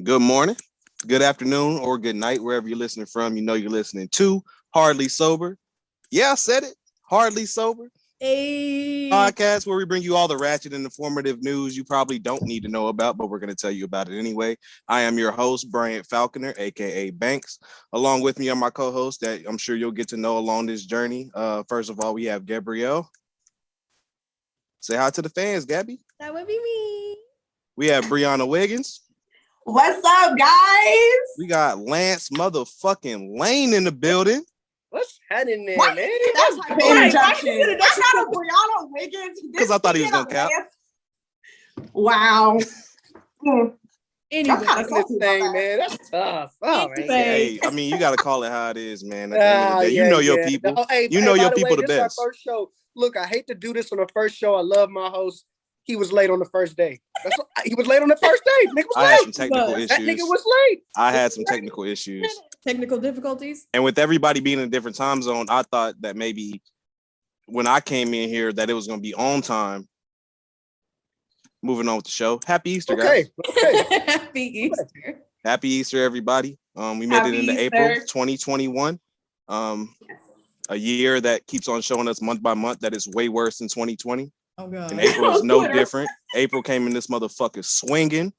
Good morning, good afternoon, or good night, wherever you're listening from. You know you're listening to Hardly Sober. Yeah, I said it. Hardly Sober. Hey. Podcast where we bring you all the ratchet and informative news you probably don't need to know about, but we're going to tell you about it anyway. I am your host, Bryant Falconer, aka Banks. Along with me are my co-hosts that I'm sure you'll get to know along this journey. First of all, we have Gabrielle. Say hi to the fans, Gabby. That would be me. We have Brianna Wiggins. What's up, guys? We got Lance motherfucking Lane in the building. What's happening there, Why man? you did that type of Right, introduction? I got a Brianna Wiggins. Because I thought he was going to cap. Wow. Anyway, That's That's this thing, man. That's tough. All right. Hey, I mean, you got to call it how it is, man. At the end of the day, you know your people. No, hey, you know by your the people way, the this best. Our first show. Look, I hate to do this on the first show. I love my host. He was late on the first day. He was late on the first day. Nigga was I had some late. technical That nigga issues. was late. I had some technical issues. technical difficulties. And with everybody being in a different time zone, I thought that maybe when I came in here that it was going to be on time. Moving on with the show. Happy Easter, guys. Okay. Happy Easter. Happy Easter, everybody. We made Happy it into Easter. April 2021. A year that keeps on showing us month by month that it's way worse than 2020. Oh god. And April is no different. April came in this motherfucker swinging.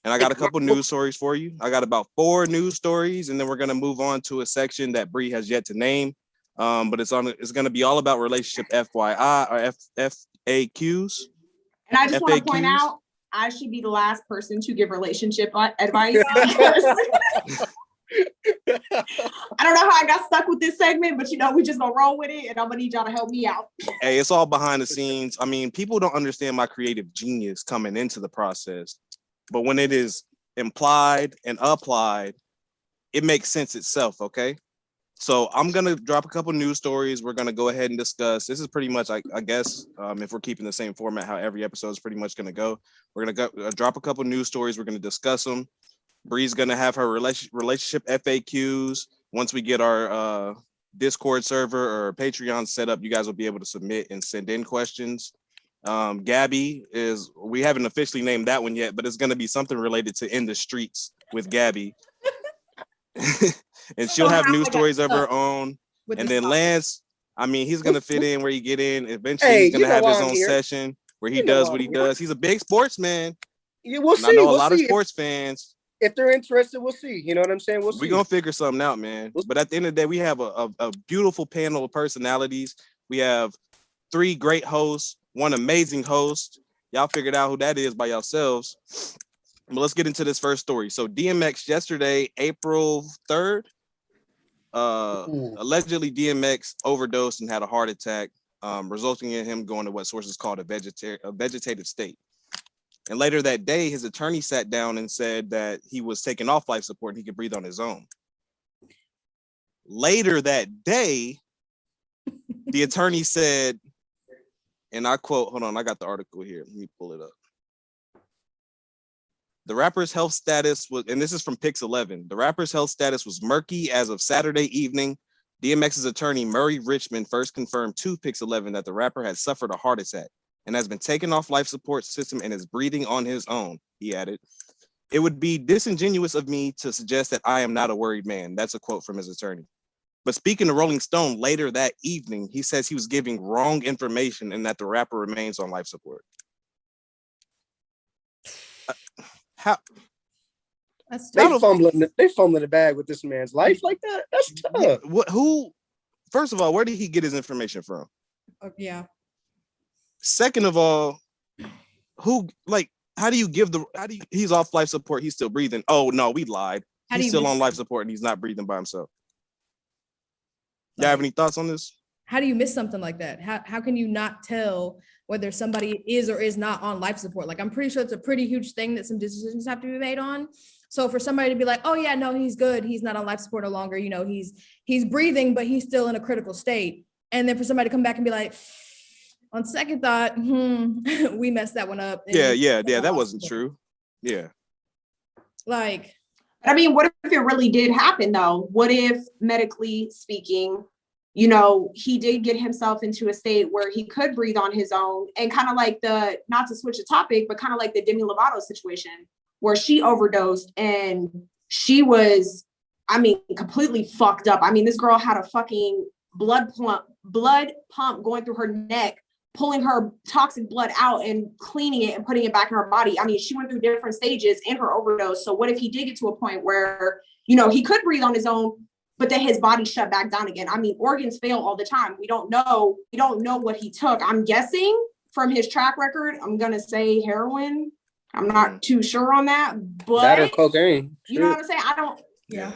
And I got a couple news stories for you. I got about 4 news stories, and then we're gonna move on to a section that Bree has yet to name. But it's gonna be all about relationship FYI or FAQs. And I just want to point FAQs. out, I should be the last person to give relationship advice. I don't know how I got stuck with this segment, but we just gonna roll with it, and I'm gonna need y'all to help me out. Hey, it's all behind the scenes. I mean, people don't understand my creative genius coming into the process, but when it is implied and applied, it makes sense itself. Okay. So I'm gonna drop a couple news stories. We're gonna go ahead and discuss. This is pretty much, I guess, if we're keeping the same format, how every episode is pretty much gonna go. We're gonna go drop a couple news stories. We're gonna discuss them. Bree's gonna have her relationship FAQs. Once we get our Discord server or Patreon set up, you guys will be able to submit and send in questions. Gabby we haven't officially named that one yet, but it's gonna be something related to In the Streets with Gabby. And she'll have news stories of her own. And then Lance, I mean, he's gonna fit in where you get in. Eventually, he's gonna have his own session where he does what he does. He's a big sportsman. Yeah, we'll see. I know a lot of sports fans. If they're interested, we'll see. You know what I'm saying? We'll see. We're gonna figure something out, man. But at the end of the day, we have a beautiful panel of personalities. We have 3 great hosts, 1 amazing host. Y'all figured out who that is by yourselves. But let's get into this first story. So DMX yesterday, April 3rd, allegedly DMX overdosed and had a heart attack, resulting in him going to what sources called a vegetative state. And later that day, his attorney sat down and said that he was taking off life support and he could breathe on his own. Later that day, the attorney said, and I quote, hold on, I got the article here. Let me pull it up. The rapper's health status was, and this is from Pix 11, the rapper's health status was murky as of Saturday evening. DMX's attorney, Murray Richmond, first confirmed to Pix 11 that the rapper had suffered a heart attack and has been taken off life support system and is breathing on his own. He added, "It would be disingenuous of me to suggest that I am not a worried man." That's a quote from his attorney. But speaking to Rolling Stone later that evening, he says he was giving wrong information and that the rapper remains on life support. How? That's They tough. fumbling the bag with this man's life like that. That's tough. Who? First of all, where did he get his information from? Yeah. Second of all, how do you he's off life support, he's still breathing. Oh no, we lied. He's still on life support and he's not breathing by himself. Y'all have any thoughts on this? How do you miss something like that? How can you not tell whether somebody is or is not on life support? Like, I'm pretty sure it's a pretty huge thing that some decisions have to be made on. So for somebody to be like, oh yeah, no, he's good, he's not on life support no longer, he's breathing, but he's still in a critical state. And then for somebody to come back and be like, on second thought, we messed that one up. Yeah, that wasn't true. Yeah. Like, I mean, what if it really did happen though? What if, medically speaking, he did get himself into a state where he could breathe on his own, and kind of like not to switch the topic, but kind of like the Demi Lovato situation, where she overdosed and she was, I mean, completely fucked up. I mean, this girl had a fucking blood pump going through her neck, pulling her toxic blood out and cleaning it and putting it back in her body. I mean, she went through different stages in her overdose. So what if he did get to a point where, you know, he could breathe on his own, but then his body shut back down again? I mean, organs fail all the time. We don't know what he took. I'm guessing from his track record, I'm gonna say heroin. I'm not too sure on that, but that or cocaine. You know what I'm saying? I don't. Yeah.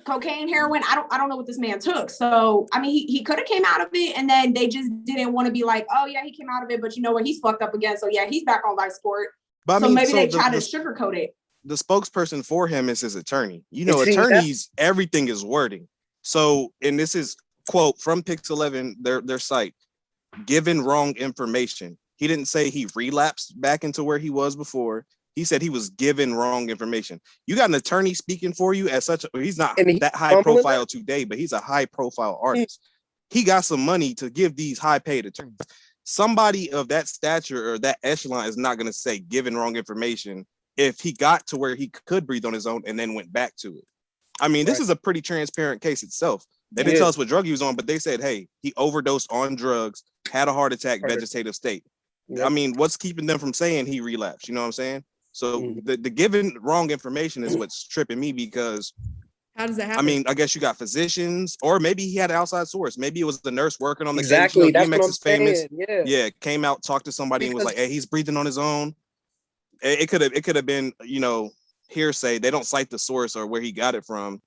Cocaine, heroin. I don't know what this man took. So I mean, he could have came out of it, and then they just didn't want to be like, oh yeah, he came out of it, but you know what? He's fucked up again. So yeah, he's back on life support. But I so mean, maybe they the, tried to sugarcoat it. the spokesperson for him is his attorney. You know, See, attorneys, everything is wording. So, and this is quote from Pix 11, their site, given wrong information. He didn't say he relapsed back into where he was before. He said he was given wrong information. You got an attorney speaking for you as such. He's not that high profile today, but he's a high profile artist. He got some money to give these high paid attorneys. Somebody of that stature or that echelon is not going to say given wrong information if he got to where he could breathe on his own and then went back to it. I mean, this is a pretty transparent case itself. They didn't tell us what drug he was on, but they said, hey, he overdosed on drugs, had a heart attack, vegetative state. I mean, what's keeping them from saying he relapsed? You know what I'm saying? So the given wrong information is what's tripping me, because how does that happen? I mean, I guess you got physicians, or maybe he had an outside source. Maybe it was the nurse working on the case. You know, That's DMX what I'm is famous. saying. Yeah, came out, talked to somebody, and was like, hey, he's breathing on his own. It could have been, you know, hearsay. They don't cite the source or where he got it from.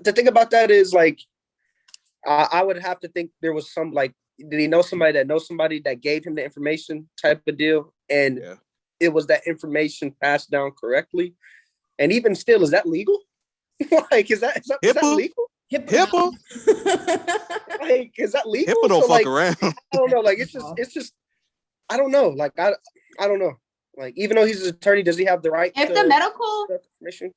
The thing about that is, like, I would have to think there was some, like, did he know somebody that knows somebody that gave him the information type of deal? And it was that information passed down correctly. And even still, is that legal? Like, is that legal? HIPAA? Like, is that legal? HIPAA don't fuck around. I don't know. Like, it's just, I don't know. Like, I don't know. Like, even though he's an attorney, does he have the right if the medical information?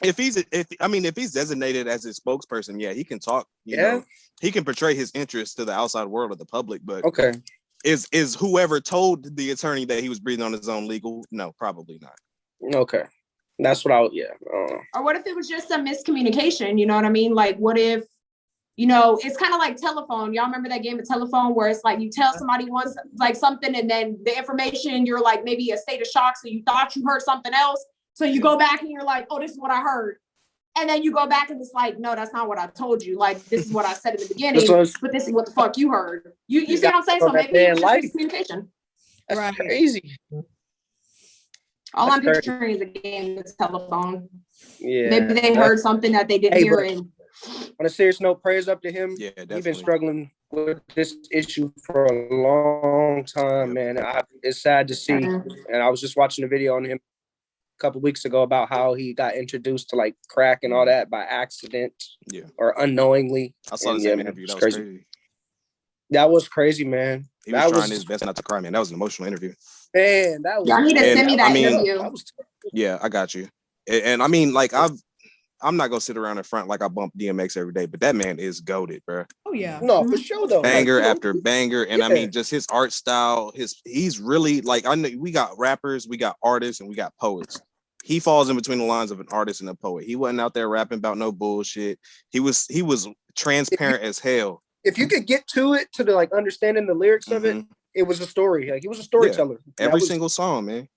If he's designated as his spokesperson, yeah, he can talk. You know, he can portray his interests to the outside world of the public. But is whoever told the attorney that he was breathing on his own legal? No, probably not. Okay, that's what I would. Or what if it was just some miscommunication? You know what I mean? Like, what if, you know, it's kind of like telephone. Y'all remember that game of telephone where it's like you tell somebody once like something, and then the information, you're like maybe a state of shock, so you thought you heard something else. So you go back and you're like, oh, this is what I heard. And then you go back and it's like, no, that's not what I told you. Like, this is what I said in the beginning, but this is what the fuck you heard. You see what I'm saying? So maybe it's just miscommunication. That's crazy. All I'm picturing is a game of telephone. Yeah. Maybe they heard something that they didn't hear. And on a serious note, prayers up to him. Yeah, definitely. He's been struggling with this issue for a long time, man. It's sad to see. And I was just watching a video on him couple weeks ago about how he got introduced to like crack and all that by accident or unknowingly. I saw the same interview. That was crazy. That was crazy, man. He was trying his best not to cry, man. That was an emotional interview. Man, that was. Y'all need to send me that interview. Yeah, I got you. And I mean, like, I'm not gonna sit around in front like I bump DMX every day, but that man is goated, bro. Oh yeah. No, for sure though. Banger after banger, and I mean, just his art style. He's really like, I know we got rappers, we got artists, and we got poets. He falls in between the lines of an artist and a poet. He wasn't out there rapping about no bullshit. He was transparent as hell. If you could get to it, to the like understanding the lyrics of it, it was a story. Like, he was a storyteller. Every single song, man.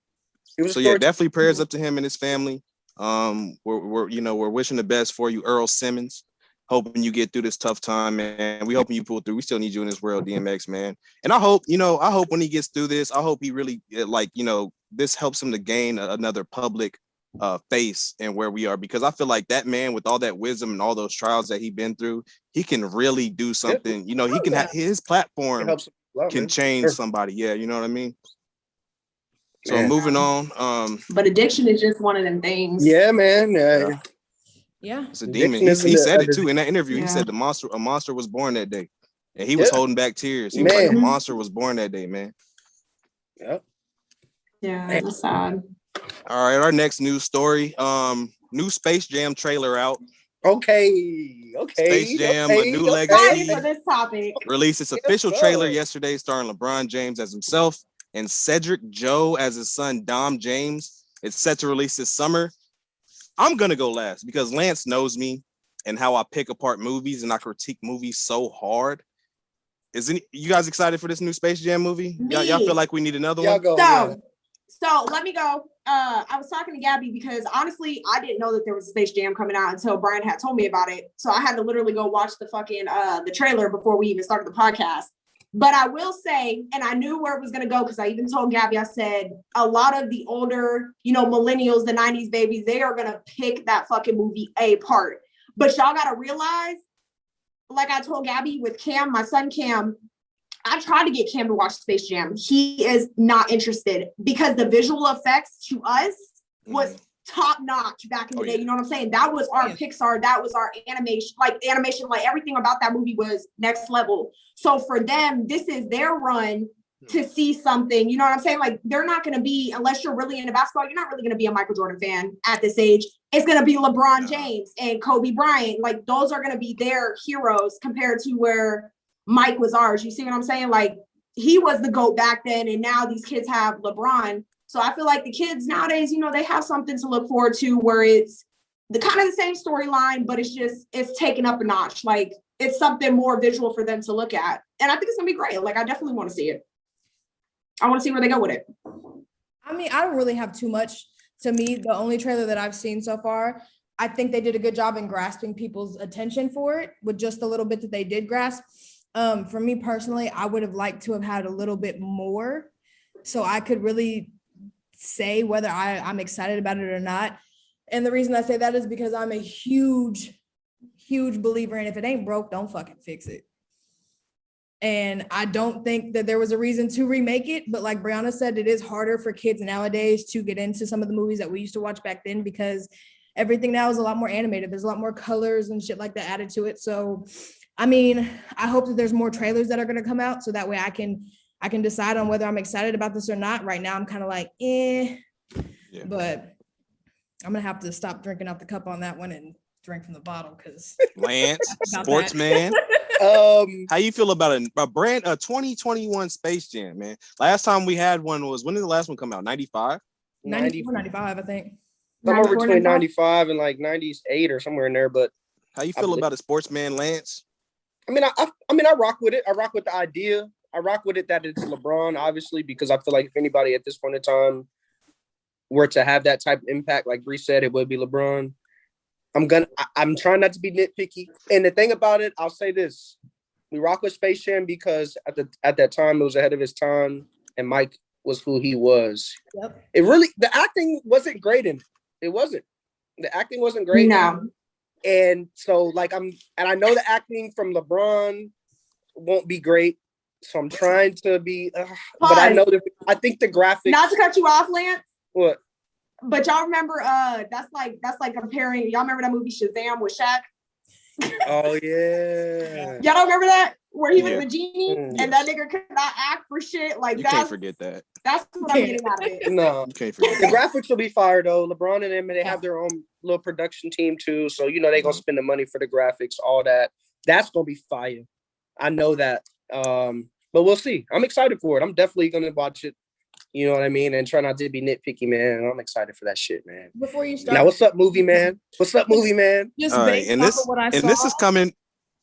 So yeah, definitely prayers up to him and his family. We're wishing the best for you, Earl Simmons. Hoping you get through this tough time, man. We hoping you pull through. We still need you in this world, DMX, man. And I hope when he gets through this, I hope he really this helps him to gain another public face and where we are, because I feel like that man with all that wisdom and all those trials that he's been through, he can really do something. You know, he can have his platform can change somebody. Yeah, you know what I mean? So moving on. But addiction is just one of them things. Yeah, man. Yeah. It's a demon. He said it too in that interview. He said a monster was born that day. And he was holding back tears. He was like, a monster was born that day, man. Yep. Yeah, it's sad. All right, our next news story. New Space Jam trailer out. Okay. Space Jam, a new legacy. For this topic. Released its official trailer yesterday, starring LeBron James as himself and Cedric Joe as his son Dom James. It's set to release this summer. I'm gonna go last because Lance knows me and how I pick apart movies and I critique movies so hard. You guys excited for this new Space Jam movie? Y'all feel like we need another one? So let me go. I was talking to Gabby because honestly, I didn't know that there was a Space Jam coming out until Brian had told me about it. So I had to literally go watch the fucking the trailer before we even started the podcast. But I will say, and I knew where it was gonna go because I even told Gabby, I said a lot of the older, millennials, the 90s babies, they are gonna pick that fucking movie apart. But y'all gotta realize, like I told Gabby with Cam, my son Cam, I tried to get Cam to watch Space Jam. He is not interested because the visual effects to us was top notch back in the day. Yeah. You know what I'm saying? That was our Pixar. That was our animation, like everything about that movie was next level. So for them, this is their run to see something. You know what I'm saying? Like they're not going to be, unless you're really into basketball, you're not really going to be a Michael Jordan fan at this age. It's going to be LeBron James and Kobe Bryant. Like those are going to be their heroes compared to where Mike was ours. You see what I'm saying? Like he was the GOAT back then, and now these kids have LeBron. So I feel like the kids nowadays, they have something to look forward to where it's the kind of the same storyline, but it's taken up a notch. Like it's something more visual for them to look at. And I think it's gonna be great. Like I definitely want to see it. I want to see where they go with it. I mean, I don't really have too much. To me, the only trailer that I've seen so far, I think they did a good job in grasping people's attention for it with just a little bit that they did grasp. For me personally, I would have liked to have had a little bit more so I could really say whether I'm excited about it or not. And the reason I say that is because I'm a huge believer in if it ain't broke, don't fucking fix it. And I don't think that there was a reason to remake it, but like Brianna said, it is harder for kids nowadays to get into some of the movies that we used to watch back then because everything now is a lot more animated. There's a lot more colors and shit like that added to it. So, I mean, I hope that there's more trailers that are going to come out so that way I can decide on whether I'm excited about this or not. Right now, I'm kind of like, but I'm going to have to stop drinking out the cup on that one and drink from the bottle because Lance, sportsman. How you feel about a 2021 Space Jam, man? Last time we had one when did the last one come out? 95? 94, 95, I think. Somewhere between 95 and like 98 or somewhere in there. But how you feel about a sportsman, Lance? I mean, I rock with it. I rock with the idea. I rock with it that it's LeBron, obviously, because I feel like if anybody at this point in time were to have that type of impact, like Bree said, it would be LeBron. I'm trying not to be nitpicky. And the thing about it, I'll say this. We rock with Space Jam because at that time, it was ahead of his time, and Mike was who he was. Yep. The acting wasn't great in it. It wasn't. The acting wasn't great. No. And so, I know the acting from LeBron won't be great. So I'm trying to be, but I know I think the graphics. Not to cut you off, Lance. What? But y'all remember, that's like comparing. Y'all remember that movie Shazam with Shaq? Oh yeah. Y'all don't remember that where he was the genie and that nigga could not act for shit. Like you can't forget that. That's what I'm getting out of it. No, you can't forget. The graphics will be fire though. LeBron and them, they have their own little production team too, so they're gonna spend the money for the graphics, all that. That's gonna be fire. I know that. But we'll see. I'm excited for it. I'm definitely gonna watch it. You know what I mean? And try not to be nitpicky, man. I'm excited for that shit, man. Before you start, now, what's up, movie man? What's up, movie man? Just based off of what I saw, this is coming.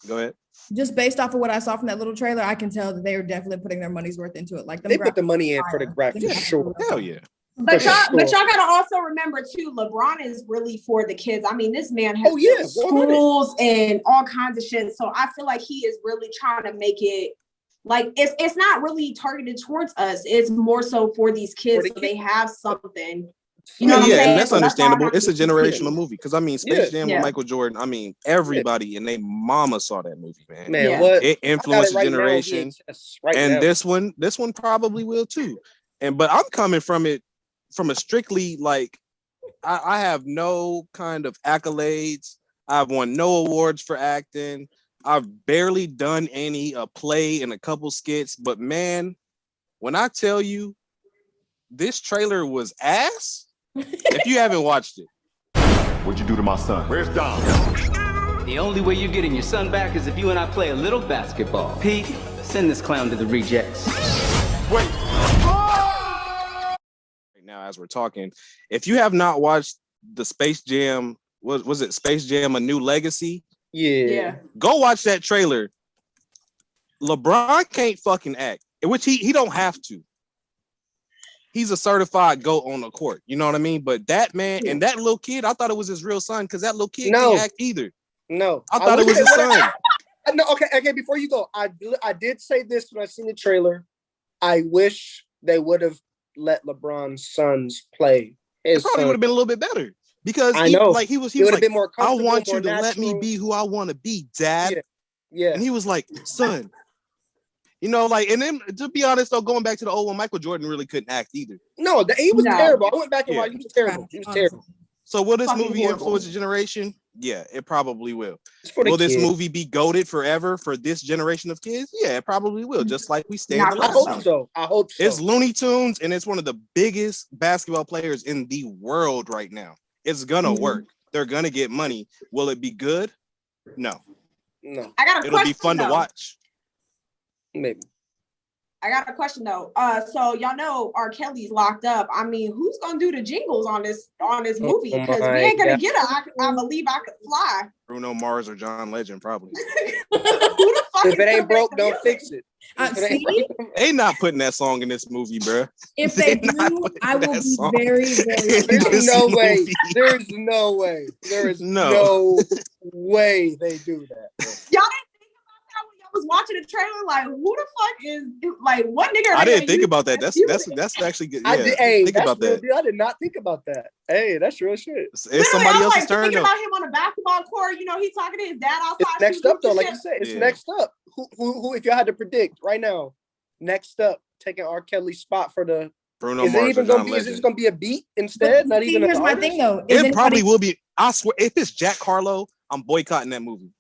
Go ahead. Just based off of what I saw from that little trailer, I can tell that they are definitely putting their money's worth into it. Like they put the money in for the graphics, for sure. Hell yeah. But y'all gotta also remember too, LeBron is really for the kids. I mean, this man has schools and all kinds of shit. So I feel like he is really trying to make it like it's not really targeted towards us. It's more so for these kids so they have something. You know what I'm saying? And that's understandable. It's a generational movie. Because I mean, Space Jam with Michael Jordan, I mean, everybody and their mama saw that movie, man. Man, what? It influenced a generation. This one probably will too. But I'm coming from it from a strictly like I have no kind of accolades. I've won no awards for acting. I've barely done a play and a couple skits, but man, when I tell you this trailer was ass, if you haven't watched it. What'd you do to my son? Where's Dom? The only way you're getting your son back is if you and I play a little basketball. Pete, send this clown to the rejects. Wait. Oh! as we're talking. If you have not watched the Space Jam, was it Space Jam: A New Legacy? Yeah. Go watch that trailer. LeBron can't fucking act, which he don't have to. He's a certified GOAT on the court. You know what I mean? But that man and that little kid, I thought it was his real son because that little kid can't act either. No. I thought it was his son. No, okay, before you go, I did say this when I seen the trailer. I wish they would have let LeBron's sons play. His Probably would have been a little bit better. Because I know he was like, like, more I want you more to let me natural. be who I want to be, Dad. Yeah. And he was like, son. You know, like, and then to be honest, though, going back to the old one, Michael Jordan really couldn't act either. No, he was terrible. I went back and watched. He was terrible. He was terrible. So will this Fucking movie horrible. influence a generation? Yeah, it probably will. Will this movie be goated forever for this generation of kids? Yeah, it probably will. Just like we stated the I last hope time. so. I hope so. It's Looney Tunes, and it's one of the biggest basketball players in the world right now. It's gonna work. They're gonna get money. Will it be good? No. I got a It'll question, be fun to watch. Maybe. I got a question though. So y'all know R. Kelly's locked up. I mean, who's gonna do the jingles on this movie? Because we ain't gonna get I Believe I Could Fly. Bruno Mars or John Legend, probably. Who the fuck If is it ain't gonna broke, make the don't music? fix it. See, They not putting that song in this movie, bro. if they not do, putting I will that be song very, very in upset. this There's no way. movie. There's no way. There is No. no way they do that. Y'all didn't think about that when y'all was watching the trailer? Like, who the fuck is like what nigga? I didn't think about that. That's actually good. Yeah, think that's about real that. deal. I did not think about that. Hey, that's real shit. It's somebody I was else's like turn thinking though. about him on a basketball court. You know, he's talking to his dad outside. It's next up though, like you shit. said, it's Yeah. next up. Who? If y'all had to predict right now, next up, taking R. Kelly's spot for the. Bruno Is it Mars or even gonna John be? Is Legend. this gonna be a beat instead? Not See, even. here's an my artist? thing though. Is It probably anybody- will be. I swear, if it's Jack Harlow, I'm boycotting that movie.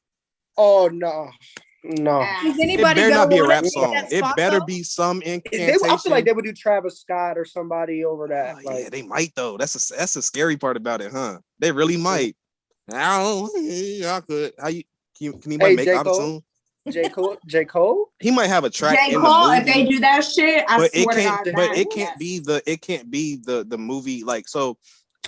Oh no. No. Is It anybody better not be a gonna rap let song. that It spot, better though? be some I incantation. feel like they would do Travis Scott or somebody over that. Yeah, Like, they might though. That's the scary part about it, huh? They really might. I could. How you can anybody make J. out of Cole? tune? J. Cole? He might have a track J. in Cole, the if movie, they do that shit, I but it swear to can't. God, But that- it can't be the movie. Like, so,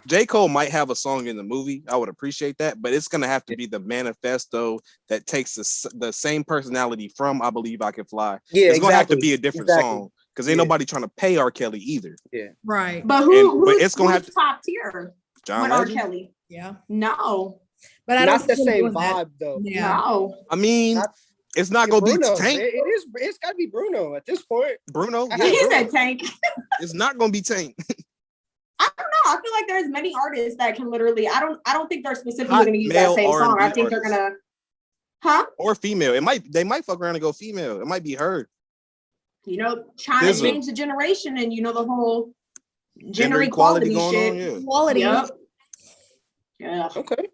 J. Cole might have a song in the movie. I would appreciate that, but it's gonna have to be the manifesto that takes the same personality from I Believe I Can Fly. Yeah, It's gonna have to be a different song because ain't Yeah. nobody trying to pay R. Kelly either. Right. But but who's it's gonna have to- top tier John with R. Legend. Kelly? Yeah. No, But I don't Not the see them same doing that. vibe though. Yeah. no. I mean, Not- it's not Yeah, gonna be Bruno. Tank. It is. It's got to be Bruno at this point. Bruno. Yeah, He Bruno. said Tank. It's not gonna be Tank. I don't know. I feel like there's many artists that can literally. I don't think they're specifically Hot going to use male that same song. I R&B think they're artists. gonna. Huh? Or female. They might fuck around and go female. It might be her. You know, trying There's to a- change the generation and you know the whole Gender equality equality going shit. on. Yeah. Quality. Yep. Yeah. Okay.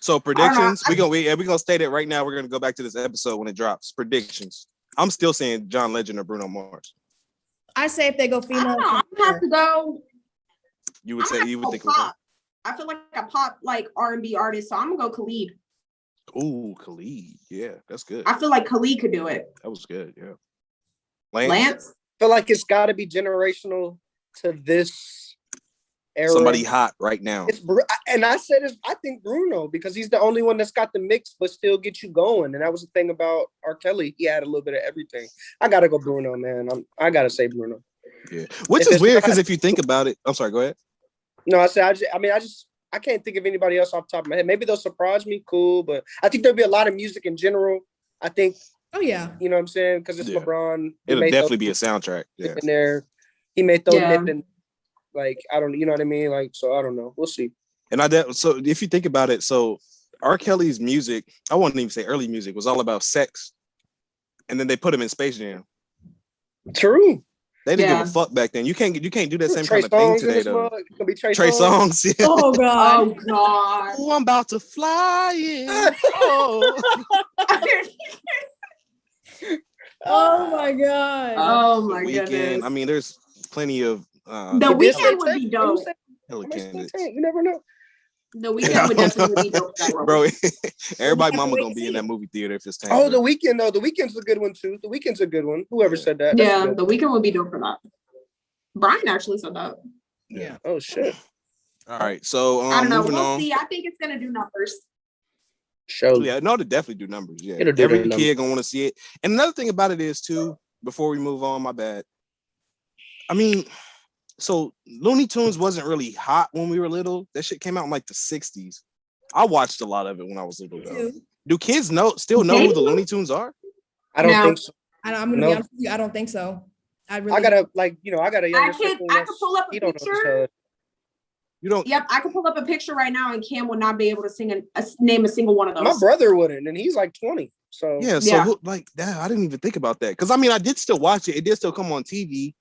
So predictions. I- We're gonna state it right now. We're gonna go back to this episode when it drops. Predictions. I'm still saying John Legend or Bruno Mars. I say if they go I female. don't know. I'm gonna have to go. You would I'm gonna say you would go think. pop. I feel like a pop like R&B artist, so I'm gonna go Khalid. Ooh, Khalid. Yeah, that's good. I feel like Khalid could do it. That was good. Yeah. Lance. I feel like it's got to be generational to this era. Somebody hot right now. And I said this. I think Bruno because he's the only one that's got the mix, but still get you going. And that was the thing about R. Kelly. He had a little bit of everything. I gotta go Bruno, man. I gotta say Bruno. Yeah. Which If is it's weird not- because if you think about it, I'm sorry. Go ahead. No, I said I can't think of anybody else off the top of my head. Maybe they'll surprise me, cool, but I think there'll be a lot of music in general. I think, Oh yeah. you know what I'm saying? Because it's Yeah. LeBron. He It'll made definitely those be a soundtrack. Yeah. in there. He made those Yeah. dip and like I don't, you know what I mean? Like, so I don't know. We'll see. And so if you think about it, so R. Kelly's music, I wouldn't even say early music, was all about sex. And then they put him in Space Jam. True. They didn't Yeah. give a fuck back then. You can't do that same Trey kind of thing Songz in today this though. mug. It's gonna be Trey Trey Songz. Songz. Yeah. Oh god. Oh God. Oh, I'm about to fly in. Oh. Oh my god. Oh my Weekend. goodness. I mean, there's plenty of The It did Weeknd say would Tank. be I'm dope. saying- hella I'm saying candidates. Tank. You never know. The Weeknd would definitely be dope. for that role. Bro, everybody have to mama wait gonna and be in see. that movie theater if it's Tank. Oh, bro. The Weeknd though. The Weeknd's a good one too. The Weeknd's a good one. Whoever Yeah. said that. That's Yeah, good. The Weeknd would be dope for that. Brian actually said that. Yeah. Oh shit. All right, so I don't know. moving We'll on. see. I think it's gonna do numbers. Show. Yeah, no, to definitely do numbers. Yeah, It'll do every the kid gonna want to see it. And another thing about it is too. Before we move on, my bad. I mean, so Looney Tunes wasn't really hot when we were little. That shit came out in like the 60s. I watched a lot of it when I was little though. Do kids still know who the Looney Tunes are? I don't No. think so. I'm gonna be honest with you. I don't think so. I really. I gotta I got a younger I could sibling I that's- could pull up a he don't know picture. this, You don't. Yep, I could pull up a picture right now, and Cam will not be able to name a single one of my those. brother wouldn't, and he's like 20. So Yeah. So Yeah. who, like that, I didn't even think about that because I mean I did still watch it. It did still come on TV.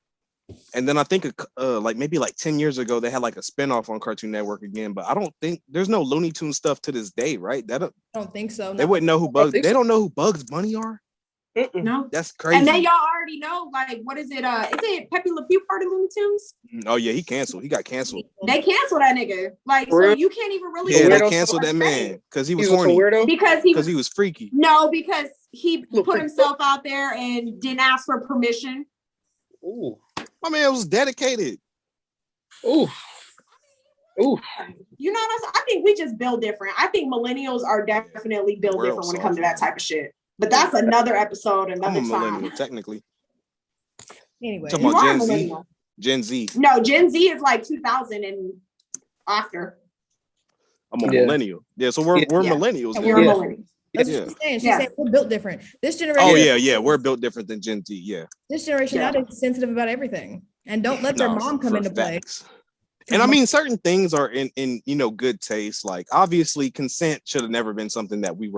And then I think like maybe like 10 years ago they had like a spinoff on Cartoon Network again. But I don't think there's no Looney Tunes stuff to this day, right? I don't think so. They wouldn't know who Bugs. think They so. don't know who Bugs Bunny are. No. That's crazy. And then y'all already know, like, what is it? Is it Pepe Le Pew part of Looney Tunes? Oh yeah, he canceled. He got canceled. They canceled that nigga. Like, For so real? you can't even really Yeah, they weirdo canceled that say man because he was he's a horny. weirdo. because Because he was freaky. because he put himself out there and didn't ask for permission. Ooh. My man was dedicated. Ooh. Ooh. You know what I think we just build different. I think millennials are definitely built We're different when it soft, comes to that man. type of shit. But that's another episode, I'm another a millennial, time. technically. Anyway, Talking You about are a Gen Z. millennial. Gen Z. No, Gen Z is like 2000 and after. I'm a Yeah. millennial. Yeah, so we're Yeah. millennials. And then. You're a Yeah. millennial. that's Yeah. what she's saying. She Yeah. said we're built different. This generation. Oh yeah, we're built different than Gen Z. Yeah. This generation Yeah. now is sensitive about everything, and don't let their No, mom come for into play. facts. And I mean, certain things are in good taste. Like obviously, consent should have never been something that we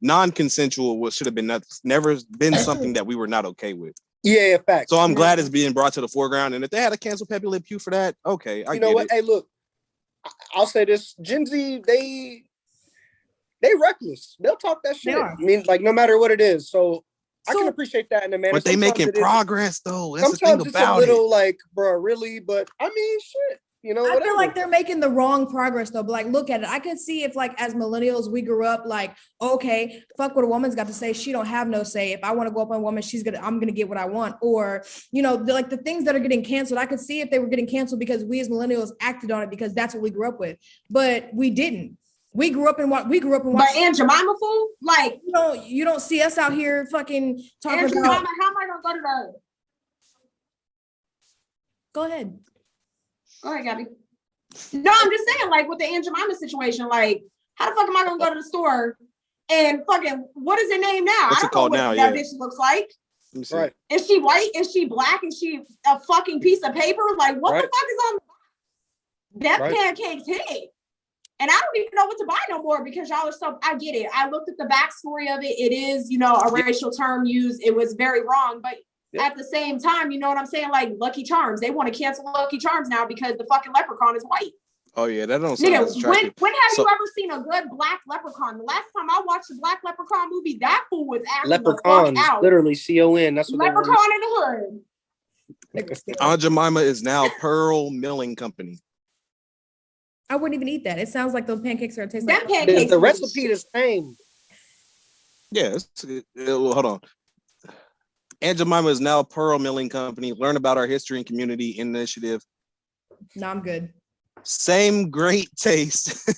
non-consensual should have been never been something that we were not okay with. Yeah, facts. So I'm glad it's being brought to the foreground. And if they had to cancel Pepe Le Pew for that, okay, I you know get what? it. Hey, look, I'll say this: Gen Z, they reckless. They'll talk that shit. are. I mean, like no matter what it is. So I can appreciate that in the man. But they Sometimes making it is- progress though. That's the thing Sometimes it's a about little it. like, bro, really. But I mean, shit. You know, I whatever. feel like they're making the wrong progress though. But like, look at it. I can see if like as millennials we grew up like, okay, fuck what a woman's got to say. She don't have no say. If I want to go up on a woman, I'm gonna get what I want. Or like the things that are getting canceled. I could see if they were getting canceled because we as millennials acted on it because that's what we grew up with. But we didn't. We grew up and But watched. Aunt Jemima fool, like You don't see us out here fucking talking Aunt about. Jemima, how am I gonna go to the? Go ahead. Go ahead, Gabby. No, I'm just saying, like with the Aunt Jemima situation, like how the fuck am I gonna go to the store and fucking what is her name now? What's I it don't know called what now? that Yeah. bitch looks like. Let me see. Right. Is she white? Is she black? Is she a fucking piece of paper? Like what Right. the fuck is on that Right. pancake's head? And I don't even know what to buy no more because y'all are so. I get it. I looked at the backstory of it. It is, a racial term used. It was very wrong, but at the same time, you know what I'm saying? Like Lucky Charms, they want to cancel Lucky Charms now because the fucking leprechaun is white. Oh yeah, that don't sound as Nigga, attractive. when have So- you ever seen a good black leprechaun? The last time I watched a black leprechaun movie, that fool was acting Leprechauns, the fuck out. literally CON. That's what they Leprechaun want. in the hood. Aunt Jemima is now Pearl Milling Company. I wouldn't even eat that. It sounds like those pancakes are tasting That like. pancake. The recipe the same. Yeah, well, hold on. Aunt Jemima is now Pearl Milling Company. Learn about our history and community initiative. No, I'm good. Same great taste.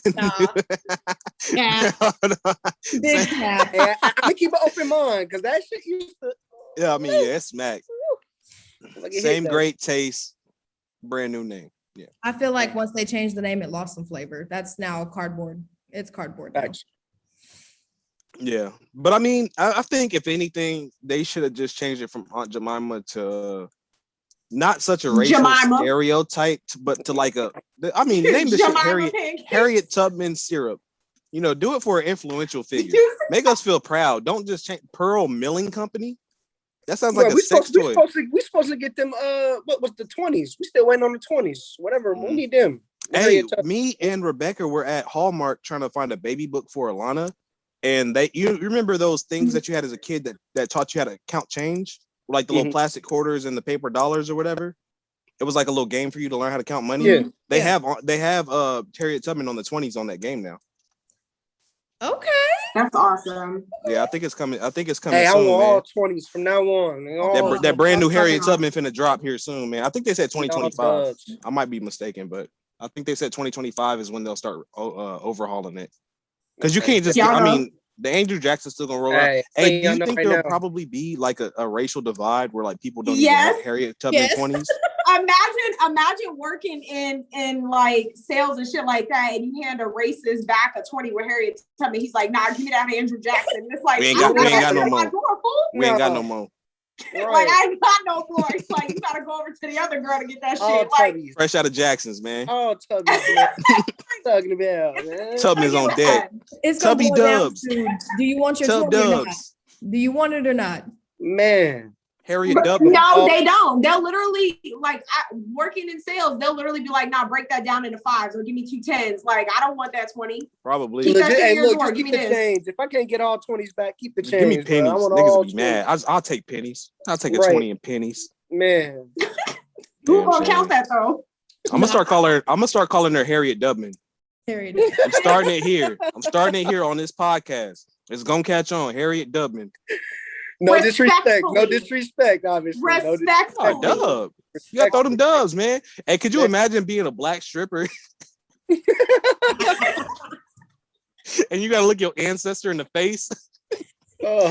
Yeah. Big cap. And I'm gonna keep an open mind because that shit used to. Yeah, I mean, yeah, it's smack. Like, it hit Same that. great taste, brand new name. Yeah. I feel like once they changed the name, it lost some flavor. That's now cardboard. It's cardboard now. Facts. Yeah. But I mean, I think if anything, they should have just changed it from Aunt Jemima to not such a racial Jemima. stereotype, but to like name the shit Jemima Harriet pancakes. Tubman syrup. Do it for an influential figure. Make us feel proud. Don't just change Pearl Milling Company. That sounds like Bro, a sex toy. we supposed to get them. What was the 20s? We still waiting on the 20s. Whatever. We need them. Hey, Harriet Tubman. me and Rebecca were at Hallmark trying to find a baby book for Alana. And you remember those things that you had as a kid that taught you how to count change? Like the little plastic quarters and the paper dollars or whatever. It was like a little game for you to learn how to count money. Yeah. They have Harriet Tubman on the 20s on that game now. Okay. That's awesome. Yeah, I think it's coming. I think it's coming Hey, I soon, want man. all 20s from now on. That brand new Harriet fucking Tubman finna drop here soon, man. I think they said 2025. I might be mistaken, but I think they said 2025 is when they'll start overhauling it. Because you can't just. I mean, the Andrew Jackson's still gonna roll out. Hey, do you think there'll probably be like a racial divide where like people don't even want Harriet Tubman 20s? Imagine working in like sales and shit like that, and you hand a racist back a 20 with Harriet Tubman. He's like, nah, give me that Andrew Jackson. It's like, we ain't got no more. We ain't got no more. Right. Like, I ain't got no more. It's like, you gotta go over to the other girl to get that shit. Like, fresh out of Jackson's, man. Oh, Tubby. Talking about, man. Tubman's on deck. It's Tubby Dubs. Do you want your Tub 20 or not? Dubs. Do you want it or not? Man. Harriet Tubman. No, they don't. They'll literally, like, working in sales, they'll literally be like, nah, break that down into 5s or give me 2 10s. Like, I don't want that 20. Probably. Hey, look, just keep the change. If I can't get all 20s back, keep the change. Give me pennies. I want Niggas all be mad. I'll take pennies. I'll take a 20 in pennies. Man. Who gonna count that though? I'm gonna start calling her Harriet Tubman. Harriet. I'm starting it here. On this podcast. It's gonna catch on. Harriet Tubman. No disrespect. No disrespect, obviously. Respectfully. No dub. You gotta throw them dubs, man. Hey, could you imagine being a black stripper? And you gotta look your ancestor in the face.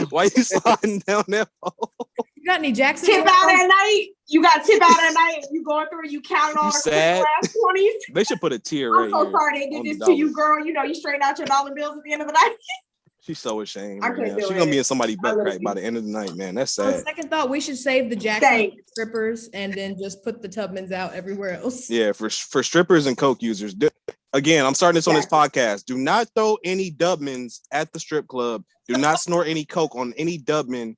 Why you sliding down that pole? You got any Jackson? Tip out at night. You got tip out at night. You going through, you counting all the last 20s. They should put a tier I'm so sorry they did this to you, girl. You know, you straighten out your dollar bills at the end of the night. She's so ashamed. She's gonna be in somebody's butt crack by the end of the night, man. That's sad. On second thought, we should save the Jackson strippers and then just put the Tubmans out everywhere else. Yeah, for strippers and coke users. Again, I'm starting this on this podcast. Do not throw any Dubmans at the strip club. Do not snort any coke on any Dubman.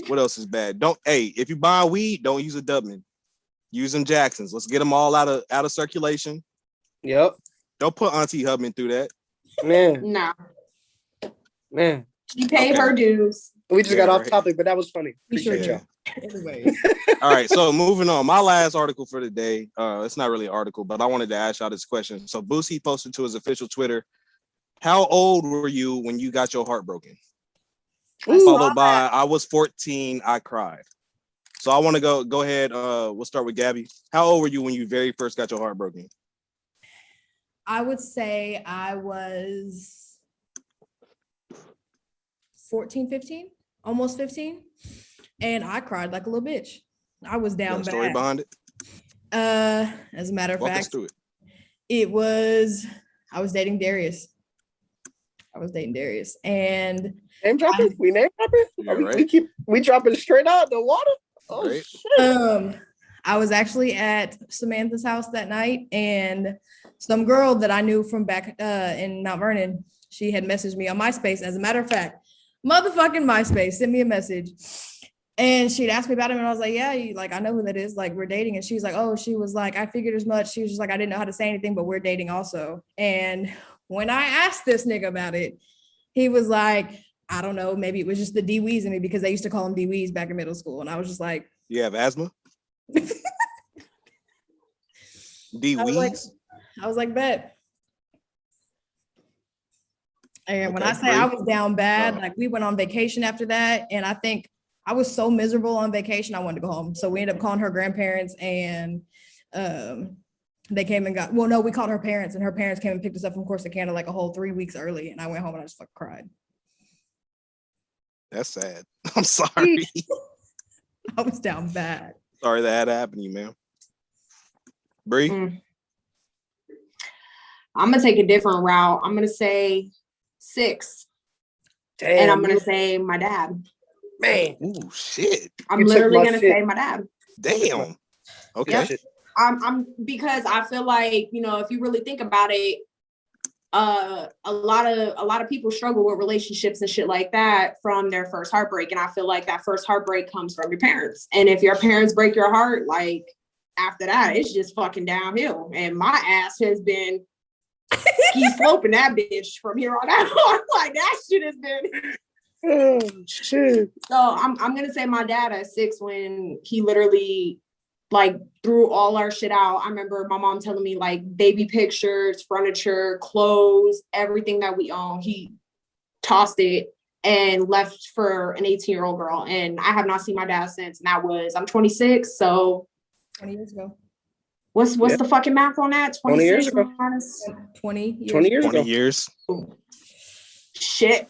What else is bad? If you buy weed, don't use a Dubman. Use them Jacksons. Let's get them all out of circulation. Yep. Don't put Auntie Hubman through that. Man. No. Man. She paid her dues. We just got off topic, but that was funny. Appreciate y'all. Anyway. All right, so moving on. My last article for the day. It's not really an article, but I wanted to ask y'all this question. So Boosie posted to his official Twitter, how old were you when you got your heart broken? Followed by, I was 14, I cried. So I want to go ahead. We'll start with Gabby. How old were you when you very first got your heart broken? I would say I was 14, 15, almost 15. And I cried like a little bitch. I was down bad. Story behind it? As a matter of fact, I was dating Darius. And name dropping? We name dropping? Yeah, we dropping straight out the water. Oh shit. I was actually at Samantha's house that night, and some girl that I knew from back in Mount Vernon, she had messaged me on MySpace. As a matter of fact, motherfucking MySpace sent me a message. And she'd asked me about him, and I was like, yeah, I know who that is. Like, we're dating. And she's like, oh, she was like, I figured as much. She was just like, I didn't know how to say anything, but we're dating also. And when I asked this nigga about it, he was like, I don't know, maybe it was just the D-Wees in me, because they used to call him D-Wees back in middle school. And I was just like, you have asthma? D-Wees? I was like, bet. And when I say I was down bad, like, we went on vacation after that, and I think I was so miserable on vacation, I wanted to go home. So we ended up calling her grandparents, and they came and we called her parents, and her parents came and picked us up from Corsicana like a whole 3 weeks early. And I went home and I just fucking cried. That's sad. I'm sorry. I was down bad. Sorry that happened to you, man. Bree? I'm going to take a different route. I'm going to say 6. Damn, and I'm going to say my dad. Man. Ooh, shit. I'm literally going to say my dad. Damn. Okay. Yep. I'm because I feel like, if you really think about it, a lot of people struggle with relationships and shit like that from their first heartbreak. And I feel like that first heartbreak comes from your parents. And if your parents break your heart, like, after that, it's just fucking downhill. And my ass has been ski sloping that bitch from here on out. Like, that shit has been. Oh shit. So I'm gonna say my dad at 6, when he literally like threw all our shit out. I remember my mom telling me, like, baby pictures, furniture, clothes, everything that we own, he tossed it, and left for an 18-year-old girl. And I have not seen my dad since. And I'm 26. So 20 years ago. what's the fucking math on that? 20 years ago. minus 20 years. 20 years 20 ago. years. shit.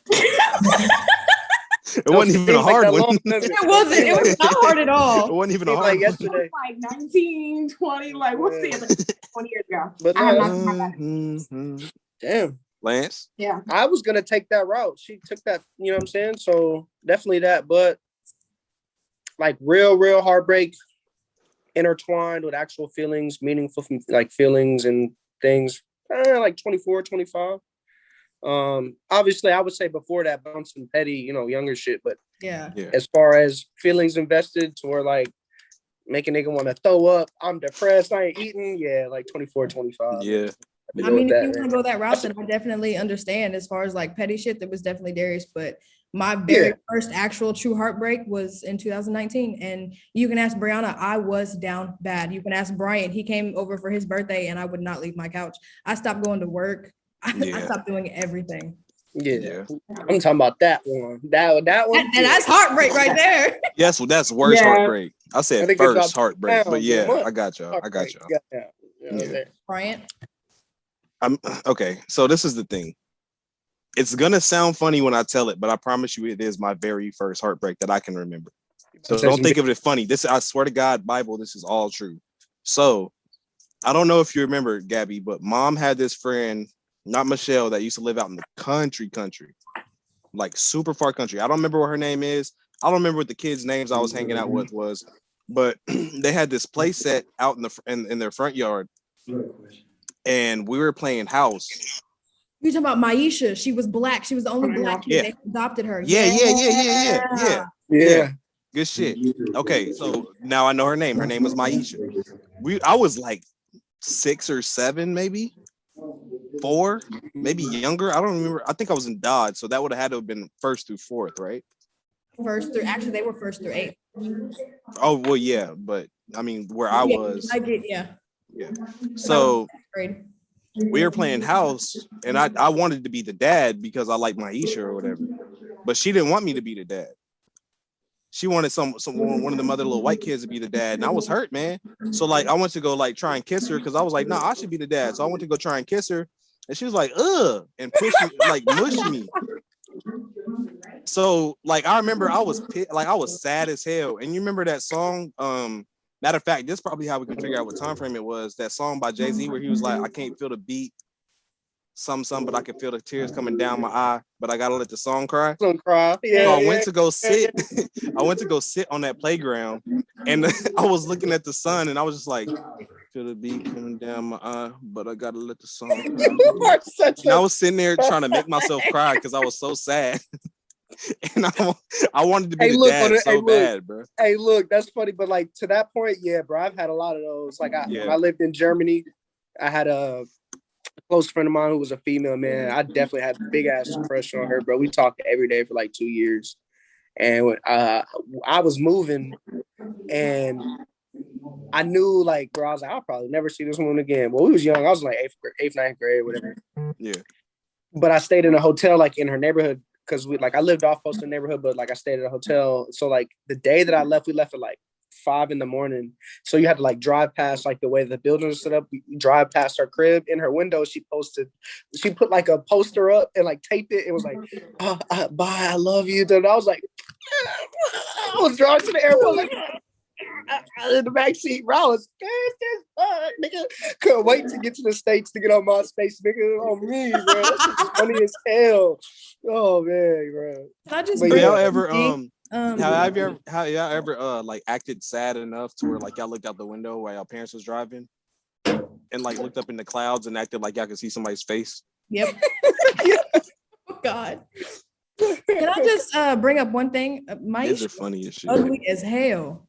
It wasn't even a hard one. It wasn't. It was not hard at It all. wasn't even a Like hard one. yesterday. Like 19, 20, like what's the other 20 years ago? But I have no, not seen my dad. Mhm. damn. Lance. Yeah. I was gonna take that route. She took that, you know what I'm saying? So definitely that, but like real heartbreak intertwined with actual feelings, meaningful like feelings and things, like 24, 25. Obviously I would say before that bouncing petty, younger shit, but Yeah. as far as feelings invested to where like make a nigga want to throw up, I'm depressed, I ain't eating, yeah, like 24, 25. Yeah. I mean, if you want to go that route, then I definitely understand. As far as like petty shit, that was definitely Darius. But my very first actual true heartbreak was in 2019. And you can ask Brianna, I was down bad. You can ask Bryant. He came over for his birthday and I would not leave my couch. I stopped going to work. I stopped doing everything. Yeah. I'm talking about that one. That one. And that's heartbreak right there. Yes, well, that's worst Yeah. heartbreak. I said think it first dropped heartbreak, down but yeah, one. I got y'all. I got y'all. Yeah. Bryant. Okay, so this is the thing. It's gonna sound funny when I tell it, but I promise you, it is my very first heartbreak that I can remember. So don't think of it funny. This, I swear to God, Bible, this is all true. So I don't know if you remember, Gabby, but mom had this friend, not Michelle, that used to live out in the country, like super far country. I don't remember what her name is. I don't remember what the kids' names I was hanging out with was, but they had this play set out in their front yard, and we were playing house. You talking about Maisha? She was black. She was the only black kid. Yeah. They adopted her. Yeah. Good shit. Okay, so now I know her name. Her name was Maisha. I was like 6 or 7, maybe 4, maybe younger. I don't remember. I think I was in Dodge, so that would have had to have been 1st through 4th, right? Actually, they were 1st through 8th. Oh well, yeah, but I mean, where I was, I get, yeah. So Grade. we were playing house, and I wanted to be the dad because I like Maisha or whatever, but she didn't want me to be the dad. She wanted one of them other little white kids to be the dad, and I was hurt, man. So like I went to go like try and kiss her because I was like, no, I should be the dad. So I went to go try and kiss her, and she was like, ugh, and pushed me, like mushed me. So like I remember I was sad as hell. And you remember that song? Matter of fact, this is probably how we can figure out what time frame it was. That song by Jay-Z where he was like, I can't feel the beat, some, but I can feel the tears coming down my eye, but I gotta let the song cry. Yeah. So I went to go sit. I went to go sit on that playground, and I was looking at the sun, and I was just like, feel the beat coming down my eye, but I gotta let the song cry. And I was sitting there trying to make myself cry because I was so sad. And I wanted to be the dad so bad, bro. Hey, look, that's funny, but like to that point, yeah, bro, I've had a lot of those. Like when I lived in Germany, I had a close friend of mine who was a female, man. I definitely had a big ass crush on her, bro. We talked every day for like 2 years. And when I was moving, and I knew, like, bro, I was like, I'll probably never see this woman again. Well, we was young. I was like 8th, 9th grade, whatever. Yeah. But I stayed in a hotel, like, in her neighborhood, because I lived off post in the neighborhood, but, like, I stayed at a hotel. So, like, the day that I left, we left at, like, 5 a.m. So you had to, like, drive past, like, the way the building was set up. You drive past her crib. In her window, she put, like, a poster up and, like, taped it. It was like, bye, I love you. And I was like, I was driving to the airport, like, in the backseat, bro. I was fast as fuck, nigga. Couldn't wait to get to the States to get on MySpace, nigga. On me, bro. That shit was funny as hell. Oh man, bro. Can I just But bring y'all up ever something? how y'all ever like acted sad enough to where like y'all looked out the window while y'all parents was driving and like looked up in the clouds and acted like y'all could see somebody's face? Yep. Oh God. Can I just bring up one thing? These are Maisha funny as shit. ugly as hell.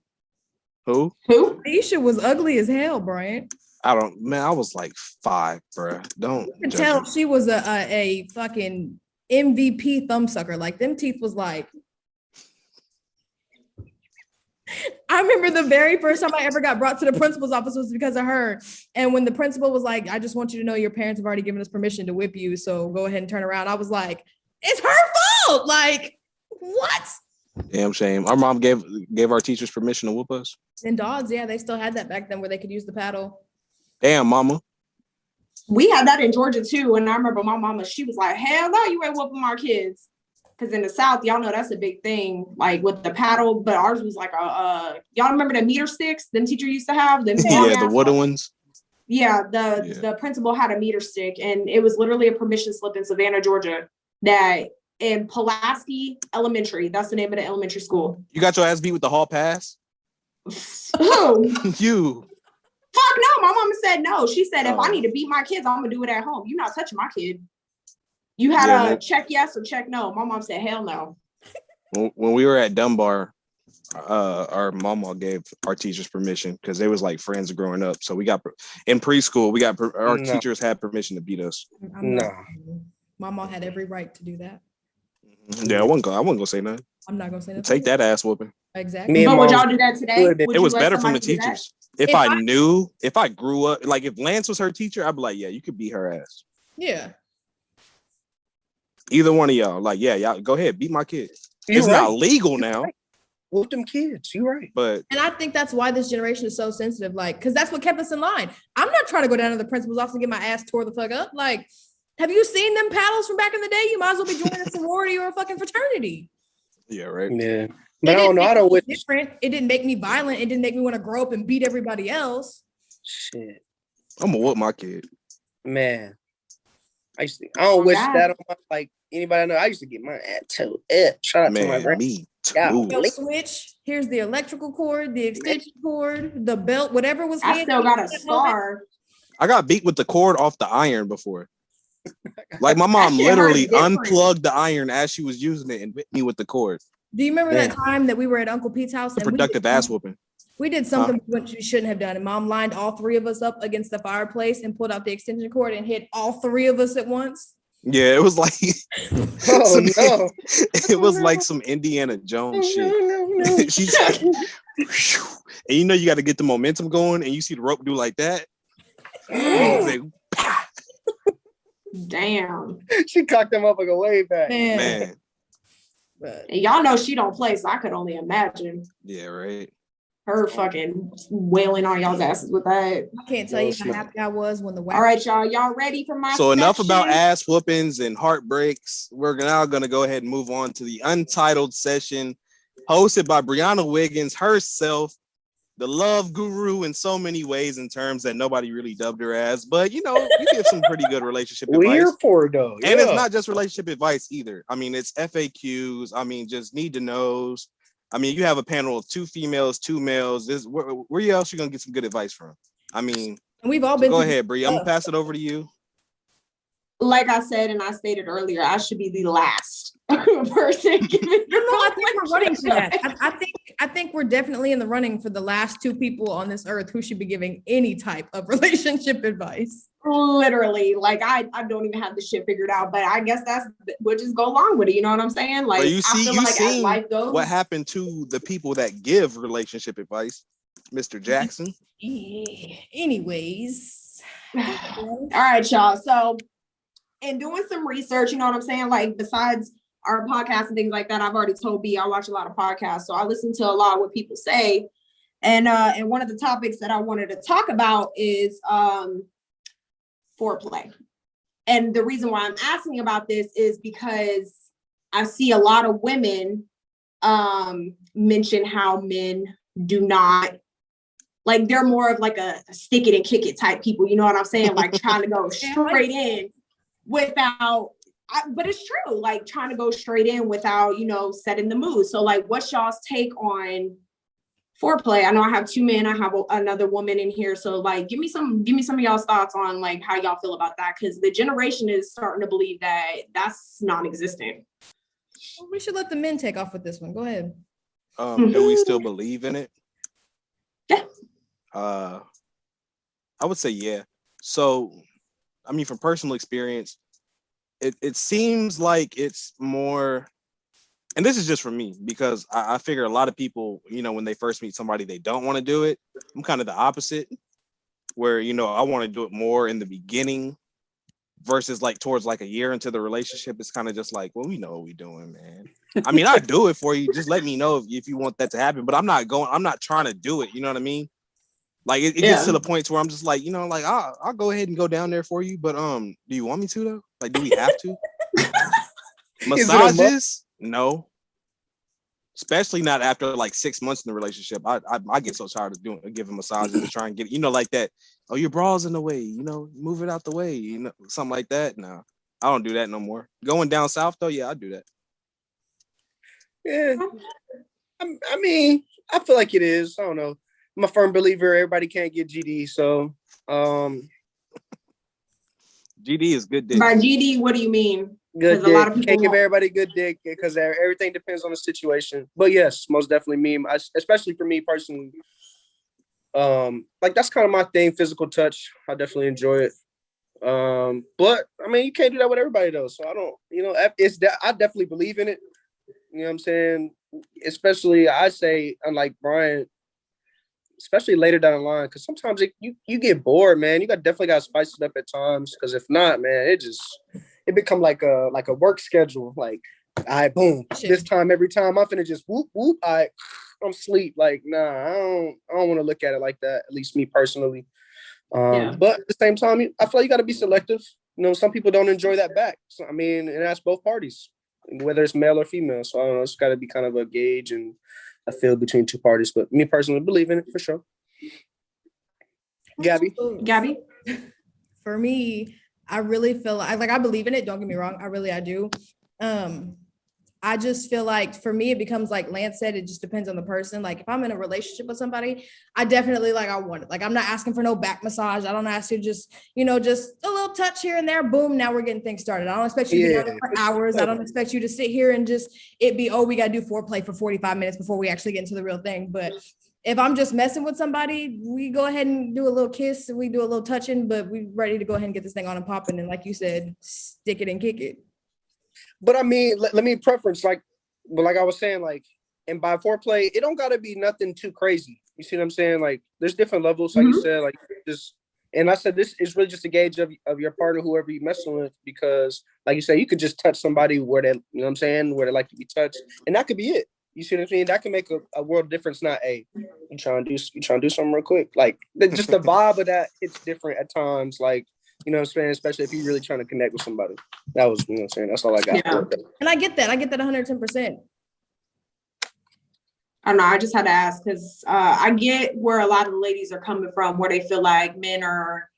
Who? Maisha was ugly as hell, Bryant. I was like 5, bro. Don't You can judge tell me. she was a fucking MVP thumbsucker. Like them teeth was like. I remember the very first time I ever got brought to the principal's office was because of her. And when the principal was like, I just want you to know your parents have already given us permission to whip you. So go ahead and turn around. I was like, It's her fault. Like, what? Damn shame. Our mom gave our teachers permission to whoop us. And dogs, yeah, they still had that back then where they could use the paddle. Damn, mama. We had that in Georgia too. And I remember my mama, she was like, hell no, you ain't whooping our kids. Because in the South, y'all know that's a big thing, like with the paddle. But ours was like y'all remember the meter sticks them teacher used to have? Yeah, the wooden ones. Yeah, the principal had a meter stick, and it was literally a permission slip in Savannah, Georgia, that in Pulaski Elementary, that's the name of the elementary school. You got your ass beat with the hall pass? Who? You. Fuck no, my mama said no. She said, if I Oh. need to beat my kids, I'm gonna do it at home. You're not touching my kid. You had a check yes or check no. My mom said, hell no. When we were at Dunbar, our mama gave our teachers permission because they was like friends growing up. So we got in preschool, our teachers had permission to beat us. My mom had every right to do that. Yeah, I wasn't gonna say nothing. I'm not gonna say nothing. Take that ass whooping. Exactly. But would y'all do that today? It was better from the teachers. If I grew up, like if Lance was her teacher, I'd be like, yeah, you could beat her ass. Yeah. Either one of y'all, like, yeah, y'all go ahead, beat my kid. It's right. not legal now. Whoop them kids. You're right. But and I think that's why this generation is so sensitive, like, because that's what kept us in line. I'm not trying to go down to the principal's office and get my ass tore the fuck up. Like, have you seen them paddles from back in the day? You might as well be joining a sorority or a fucking fraternity. Yeah, right. Yeah. But I don't know. I don't wish different. It didn't make me violent. It didn't make me want to grow up and beat everybody else. shit. I'm gonna whoop my kid. Man. I don't wish that on my, like anybody I know. I used to get my ass toe up. Shout out to my grandma. Me too. Belt switch. Here's the electrical cord, the extension cord, the belt, whatever was. I still got a scar. I got beat with the cord off the iron before. Like my mom literally unplugged the iron as she was using it and hit me with the cord. Do you remember that time that we were at Uncle Pete's house? The productive ass whooping. We did something which we shouldn't have done. And mom lined all three of us up against the fireplace and pulled out the extension cord and hit all three of us at once. Yeah, it was like no. It was like some Indiana Jones shit. She's like, and you know you got to get the momentum going, and you see the rope do like that. Like, damn. She cocked them up like a way back. Man. But and y'all know she don't play, so I could only imagine. Yeah, right. Her fucking wailing on y'all's asses with that. I can't tell you how happy I was when the all right, y'all ready for my So enough section? about ass whoopings and heartbreaks. We're now going to go ahead and move on to the Untitled session hosted by Brianna Wiggins herself, the love guru in so many ways and terms that nobody really dubbed her as. But, you know, you give some pretty good relationship advice. We're for it, though. And it's not just relationship advice either. I mean, it's FAQs. I mean, just need to knows. I mean, you have a panel of 2 females, 2 males. Where else you going to get some good advice from? I mean, and we've all been. Go ahead, Bree. I'm going to pass it over to you. Like I said, and I stated earlier, I should be the last person. I think we're running for that. I think we're definitely in the running for the last 2 people on this earth who should be giving any type of relationship advice. Literally, like I don't even have the shit figured out, but I guess we'll just go along with it. You know what I'm saying? Like, well, you see, as life goes, what happened to the people that give relationship advice, Mr. Jackson. Anyways, all right, y'all. So, in doing some research, you know what I'm saying? Like, besides our podcast and things like that, I've already told B I watch a lot of podcasts, so I listen to a lot of what people say. And one of the topics that I wanted to talk about is foreplay. And the reason why I'm asking about this is because I see a lot of women mention how men do not, like, they're more of like a stick it and kick it type people. You know what I'm saying? Like trying to go straight in without, but it's true, like trying to go straight in without, you know, setting the mood. So like, what's y'all's take on foreplay? I know I have 2 men, I have another woman in here. So like, give me some of y'all's thoughts on like how y'all feel about that. Cause the generation is starting to believe that that's non-existent. Well, we should let the men take off with this one. Go ahead. Do we still believe in it? Yeah. I would say, yeah. So, I mean, from personal experience, it seems like it's more, and this is just for me, because I figure a lot of people, you know, when they first meet somebody, they don't want to do it. I'm kind of the opposite, where, you know, I want to do it more in the beginning. versus like towards like a year into the relationship, it's kind of just like, well, we know what we doing, man. I mean, I do it for you. Just let me know if you want that to happen. But I'm not trying to do it. You know what I mean? Like it gets to the point where I'm just like, like I'll go ahead and go down there for you. But do you want me to though? Like, do we have to? Massages? No. Especially not after like 6 months in the relationship. I get so tired of giving massages to try and get, like that. Oh, your bra's in the way, move it out the way, something like that. No, I don't do that no more. Going down south though, yeah, I do that. Yeah. I mean, I feel like it is. I don't know. I'm a firm believer everybody can't get GD, so GD is good dick. By GD, what do you mean? Good dick. A lot of people can't give everybody good dick because everything depends on the situation. But yes, most definitely me, especially for me personally. Like that's kind of my thing, physical touch. I definitely enjoy it. But I mean, you can't do that with everybody though. So I don't, it's that I definitely believe in it. You know what I'm saying? Especially I say, unlike Bryant, especially later down the line, because sometimes you get bored, man. You definitely got to spice it up at times. Because if not, man, it become like a work schedule. Like, all right, boom, this time every time I'm finna just whoop whoop. I'm sleep. Like, nah, I don't want to look at it like that. At least me personally. But at the same time, I feel like you got to be selective. Some people don't enjoy that back. So I mean, and that's both parties, whether it's male or female. So I don't know. It's got to be kind of a gauge and a feel between two parties. But me personally, believe in it for sure. Gabby. For me, I really feel like I believe in it. Don't get me wrong. I do. I just feel like for me, it becomes like Lance said, it just depends on the person. Like if I'm in a relationship with somebody, I definitely I want it. Like I'm not asking for no back massage. I don't ask you just a little touch here and there. Boom. Now we're getting things started. I don't expect you to be down there for hours. I don't expect you to sit here and just we got to do foreplay for 45 minutes before we actually get into the real thing. But if I'm just messing with somebody, we go ahead and do a little kiss and we do a little touching, but we ready to go ahead and get this thing on and popping. And like you said, stick it and kick it. But I mean, let me preference like I was saying, like, and by foreplay, it don't gotta be nothing too crazy. You see what I'm saying? Like, there's different levels, like you said, like just. And I said this is really just a gauge of your partner, whoever you're messing with, because, like you said, you could just touch somebody where they, where they like to be touched, and that could be it. You see what I'm saying? That can make a world difference. Not you trying to do something real quick, like just the vibe of that. It's different at times, like. You know what I'm saying? Especially if you're really trying to connect with somebody. That was, what I'm saying? That's all I got. Yeah. And I get that 110%. I don't know. I just had to ask because I get where a lot of the ladies are coming from, where they feel like men are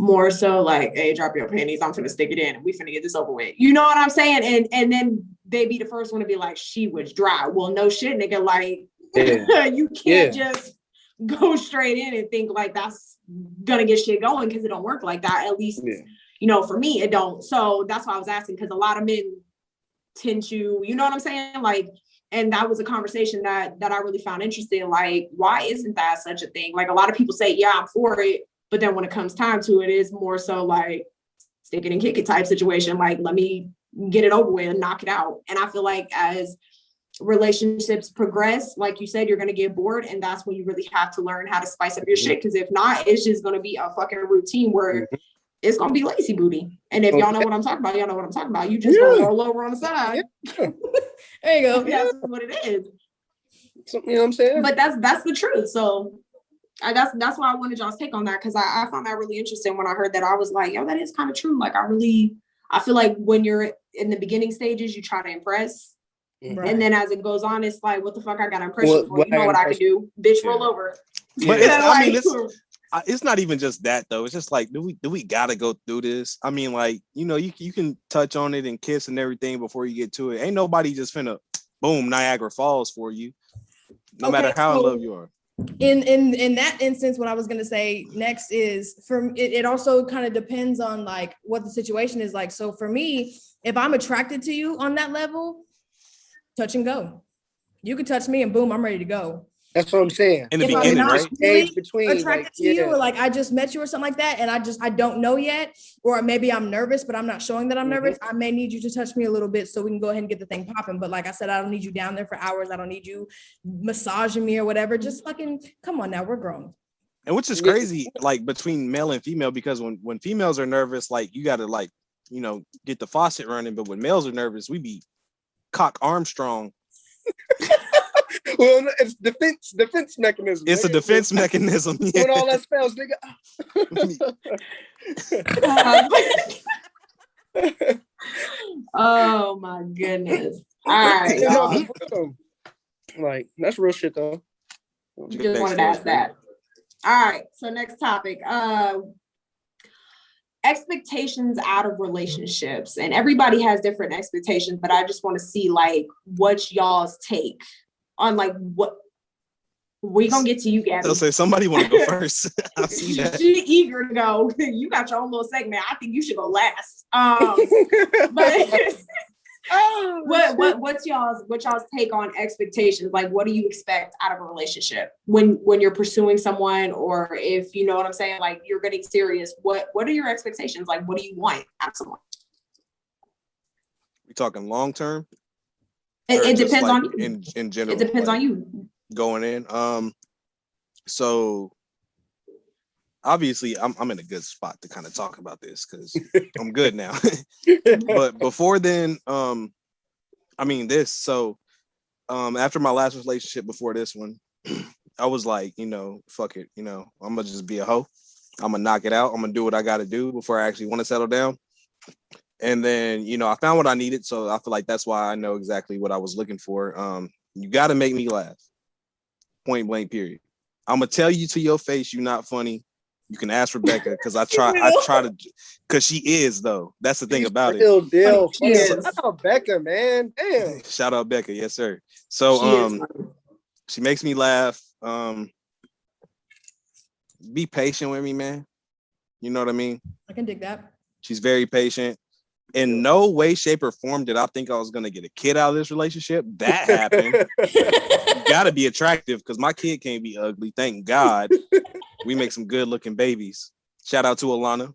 more so like, hey, drop your panties. I'm finna stick it in and we finna get this over with. You know what I'm saying? And then they be the first one to be like, she was dry. Well, no shit, nigga. Like, you can't just go straight in and think like that's gonna get shit going, because it don't work like that. At least for me it don't. So that's why I was asking, because a lot of men tend to, you know what I'm saying, like, and that was a conversation that I really found interesting. Like, why isn't that such a thing? Like, a lot of people say, yeah, I'm for it, but then when it comes time to it, is more so like stick it and kick it type situation. Like, let me get it over with and knock it out. And I feel like as relationships progress, like you said, you're going to get bored, and that's when you really have to learn how to spice up your shit, because if not, it's just going to be a fucking routine where it's going to be lazy booty. And if y'all know what I'm talking about, y'all know what I'm talking about. You just gonna roll over on the side. There you go. That's what it is. You know what I'm saying? But that's the truth. So that's why I wanted y'all's take on that, because I found that really interesting. When I heard that, I was like, yo, that is kind of true. Like, I feel like when you're in the beginning stages, you try to impress. Right. And then as it goes on, it's like, what the fuck I got to impress you for? You know what I could do? Bitch, roll over. But it's not even just that though. It's just like, do we gotta go through this? I mean, like, you can touch on it and kiss and everything before you get to it. Ain't nobody just finna boom Niagara Falls for you, no matter how in love you are. In that instance, what I was gonna say next is it also kind of depends on like what the situation is like. So for me, if I'm attracted to you on that level, touch and go. You could touch me and boom, I'm ready to go. That's what I'm saying. In the beginning, right? Really attracted to you, or like I just met you or something like that, and I don't know yet, or maybe I'm nervous, but I'm not showing that I'm nervous. I may need you to touch me a little bit so we can go ahead and get the thing popping. But like I said, I don't need you down there for hours. I don't need you massaging me or whatever. Just fucking come on now, we're grown. And which is crazy, like between male and female, because when females are nervous, like you gotta like get the faucet running. But when males are nervous, we be cock Armstrong. Well, it's defense mechanism. It's a defense mechanism. Yeah. When all that fails, nigga. Oh my goodness. All right, y'all. Like, that's real shit though. Just wanted to ask that. All right, so next topic. Expectations out of relationships, and everybody has different expectations, but I just want to see like what y'all's take on like what we gonna get to you, Gabby. They'll say somebody want to go first. I see that. She eager to go. You got your own little segment. I think you should go last. But what's y'all's take on expectations? Like, what do you expect out of a relationship when you're pursuing someone, or if you know what I'm saying, like you're getting serious? What are your expectations? Like, what do you want out of someone? We talking long term? It depends on you. In general. It depends on you. Going in. So obviously I'm in a good spot to kind of talk about this because I'm good now. But before then, after my last relationship before this one, I was like, fuck it, I'm gonna just be a hoe. I'm gonna knock it out. I'm gonna do what I gotta do before I actually want to settle down. And then, I found what I needed. So I feel like that's why I know exactly what I was looking for. You gotta make me laugh. Point blank, period. I'm gonna tell you to your face, you're not funny. You can ask Rebecca because I try to, because she is though. That's the thing about it. Real deal. Shout out Becca, man. Damn. Shout out Becca, yes sir. So she makes me laugh. Be patient with me, man. You know what I mean? I can dig that. She's very patient. In no way, shape, or form did I think I was gonna get a kid out of this relationship. That happened. You gotta be attractive because my kid can't be ugly. Thank God. We make some good looking babies. Shout out to Alana.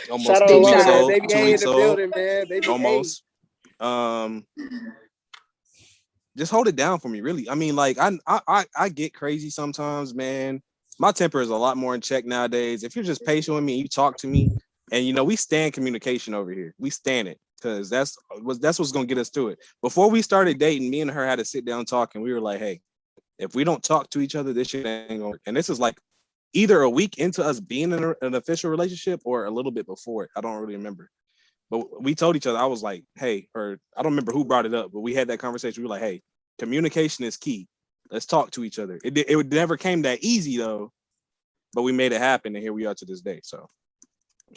Almost 2 weeks old. 2 weeks old. Almost. Just hold it down for me, really. I mean, like I get crazy sometimes, man. My temper is a lot more in check nowadays. If you're just patient with me and you talk to me, and we stand communication over here. We stand it because that's what's gonna get us through it. Before we started dating, me and her had to sit down and talk, and we were like, hey, if we don't talk to each other, this shit ain't gonna work. And this is like either a week into us being in an official relationship or a little bit before it. I don't really remember. But we told each other, I was like, hey, or I don't remember who brought it up, but we had that conversation. We were like, hey, communication is key. Let's talk to each other. It never came that easy though, but we made it happen, and here we are to this day. So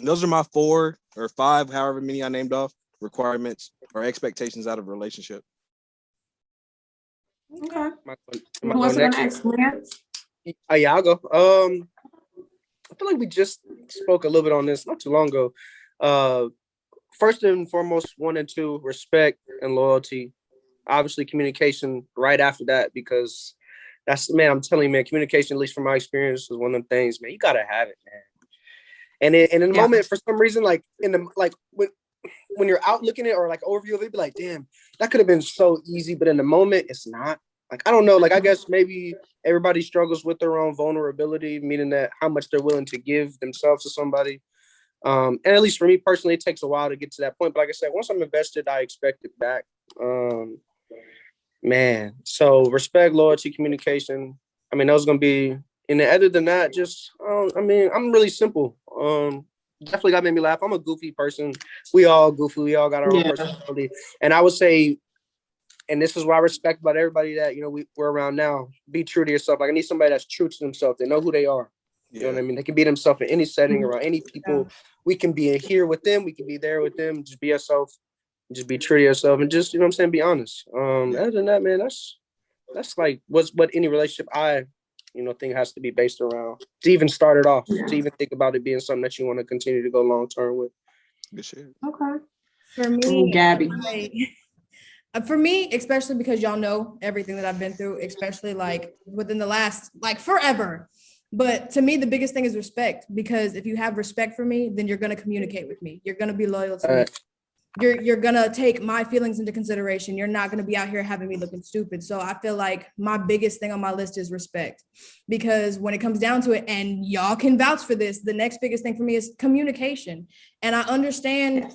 those are my 4 or 5, however many I named off, requirements or expectations out of a relationship. Okay. Who wants to go next? Oh, yeah, I'll go. I feel like we just spoke a little bit on this not too long ago. First and foremost, 1 and 2, respect and loyalty. Obviously, communication right after that, because I'm telling you, man, communication, at least from my experience, is one of them things, man, you gotta have it, man. And in the moment, for some reason, like when you're out looking at it or like overview of it, be like, damn, that could have been so easy, but in the moment, it's not. Like, I don't know, like I guess maybe everybody struggles with their own vulnerability, meaning that how much they're willing to give themselves to somebody. And at least for me personally, it takes a while to get to that point. But like I said, once I'm invested, I expect it back. Man, so respect, loyalty, communication. I mean, those are gonna be. And then other than that, just I'm really simple. Definitely got made me laugh. I'm a goofy person. We all goofy. We all got our own personality. And I would say, and this is what I respect about everybody that we're around now. Be true to yourself. Like, I need somebody that's true to themselves. They know who they are. You know what I mean? They can be themselves in any setting around any people. We can be here with them. We can be there with them. Just be yourself. Just be true to yourself, and just be honest. Other than that, man, that's like what any relationship I think has to be based around to even start it off. To even think about it being something that you want to continue to go long term with. Good shit. Okay. For me, Gabby. For me, especially because y'all know everything that I've been through, especially like within the last forever. But to me, the biggest thing is respect, because if you have respect for me, then you're going to communicate with me. You're going to be loyal to me. You're going to take my feelings into consideration. You're not going to be out here having me looking stupid. So I feel like my biggest thing on my list is respect, because when it comes down to it, and y'all can vouch for this, the next biggest thing for me is communication. And I understand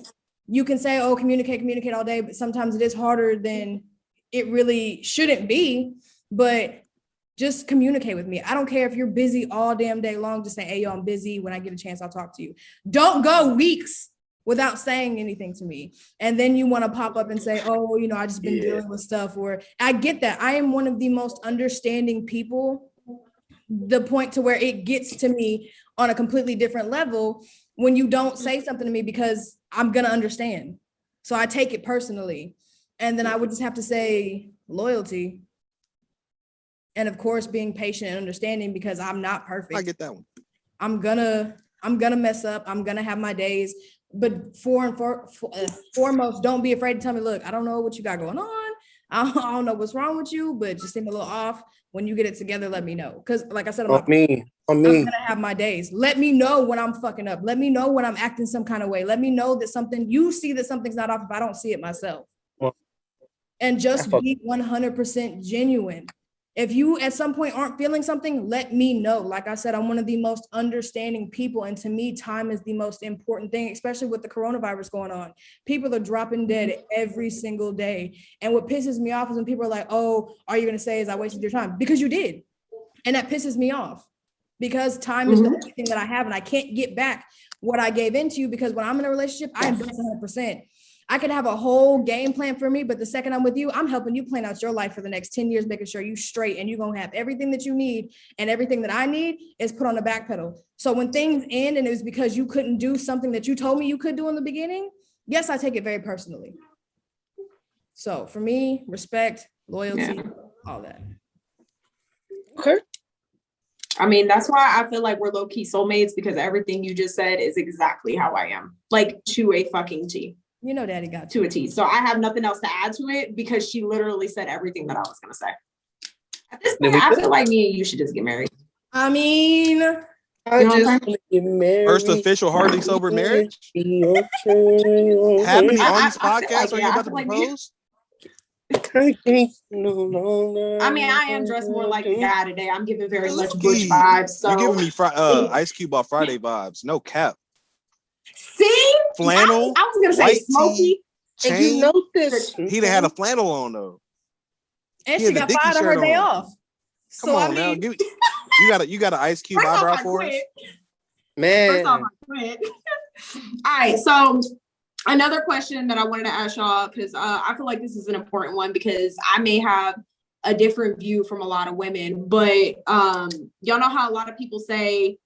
you can say, oh, communicate all day, but sometimes it is harder than it really shouldn't be. But just communicate with me. I don't care if you're busy all damn day long. Just say, hey, yo, I'm busy. When I get a chance, I'll talk to you. Don't go weeks without saying anything to me. And then you want to pop up and say, oh, you know, I just been dealing with stuff. Or I get that. I am one of the most understanding people, the point to where it gets to me on a completely different level when you don't say something to me, because I'm going to understand. So I take it personally. And then I would just have to say loyalty. And of course, being patient and understanding, because I'm not perfect. I get that one. I'm gonna mess up. I'm gonna have my days. But foremost, don't be afraid to tell me, look, I don't know what you got going on. I don't know what's wrong with you, but just seem a little off. When you get it together, let me know. Because like I said, I'm gonna have my days. Let me know when I'm fucking up. Let me know when I'm acting some kind of way. Let me know that you see that something's not off if I don't see it myself. And just be 100% genuine. If you at some point aren't feeling something, let me know. Like I said, I'm one of the most understanding people. And to me, time is the most important thing, especially with the coronavirus going on. People are dropping dead every single day. And what pisses me off is when people are like, oh, are you going to say is I wasted your time? Because you did. And that pisses me off, because time is the only thing that I have. And I can't get back what I gave into you, because when I'm in a relationship, I invest 100%. I could have a whole game plan for me, but the second I'm with you, I'm helping you plan out your life for the next 10 years, making sure you straight, and you're going to have everything that you need, and everything that I need is put on the back pedal. So when things end and it was because you couldn't do something that you told me you could do in the beginning, yes, I take it very personally. So for me, respect, loyalty, all that. Okay. I mean, that's why I feel like we're low-key soulmates, because everything you just said is exactly how I am, like to a fucking T. You know, daddy got to a T. So I have nothing else to add to it, because she literally said everything that I was going to say. At this point, I feel like me and you should just get married. I mean, I just want to get married. First official hardly sober marriage happening on this podcast. Are you about to propose? No longer. I mean, I am dressed more like a guy today. I'm giving very much butch vibes. So you're giving me Ice Cube off Friday vibes. No cap. See, flannel. I was gonna say smoky. And you know this. He done had a flannel on though. And she got fired on her day off. Come on now, you got an Ice Cube eyebrow for us, man. First off, I quit. All right, so another question that I wanted to ask y'all, because I feel like this is an important one, because I may have a different view from a lot of women, but y'all know how a lot of people say,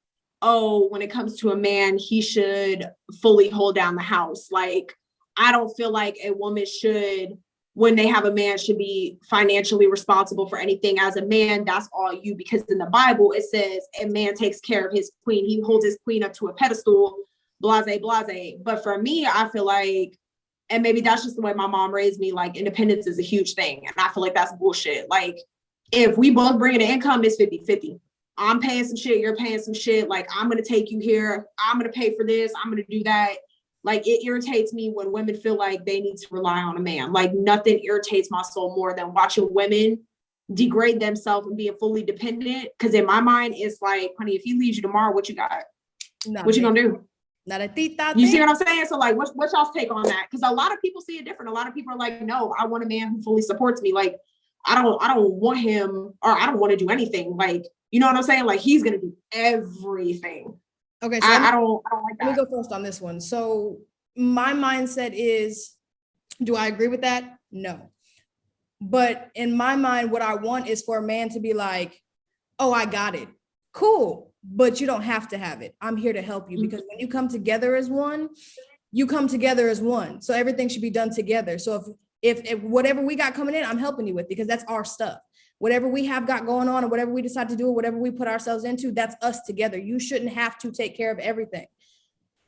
oh, when it comes to a man, he should fully hold down the house. Like, I don't feel like a woman should, when they have a man, should be financially responsible for anything. As a man, that's all you, because in the Bible, it says a man takes care of his queen. He holds his queen up to a pedestal, blase, blase. But for me, I feel like, and maybe that's just the way my mom raised me, like independence is a huge thing. And I feel like that's bullshit. Like, if we both bring in an income, it's 50-50. I'm paying some shit, you're paying some shit. Like, I'm going to take you here. I'm going to pay for this. I'm going to do that. Like, it irritates me when women feel like they need to rely on a man. Like, nothing irritates my soul more than watching women degrade themselves and being fully dependent. Because in my mind, it's like, honey, if he leaves you tomorrow, what you got? What you going to do? Not a tita. You see what I'm saying? So like, what's y'all's take on that? Because a lot of people see it different. A lot of people are like, no, I want a man who fully supports me. Like, I don't want him, or I don't want to do anything. Like, you know what I'm saying? Like, he's gonna do everything. Okay, so I don't like that. Let me go first on this one. So my mindset is, do I agree with that? No. But in my mind, what I want is for a man to be like, oh, I got it. Cool. But you don't have to have it. I'm here to help you, because when you come together as one, you come together as one. So everything should be done together. So if whatever we got coming in, I'm helping you with, because that's our stuff. Whatever we have got going on, or whatever we decide to do, or whatever we put ourselves into, that's us together. You shouldn't have to take care of everything.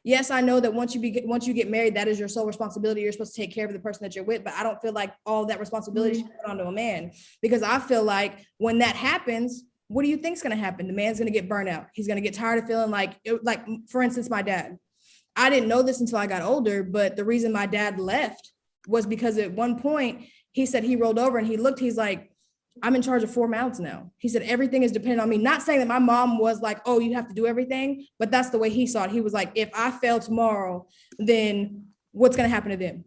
Yes, I know that once you get married, that is your sole responsibility. You're supposed to take care of the person that you're with, but I don't feel like all that responsibility should be put onto a man, because I feel like when that happens, what do you think is going to happen? The man's going to get burnt out. He's going to get tired of feeling like for instance, my dad. I didn't know this until I got older, but the reason my dad left was because at one point he said he rolled over and he looked, he's like, I'm in charge of 4 mouths now. He said, everything is dependent on me. Not saying that my mom was like, oh, you have to do everything, but that's the way he saw it. He was like, if I fail tomorrow, then what's going to happen to them?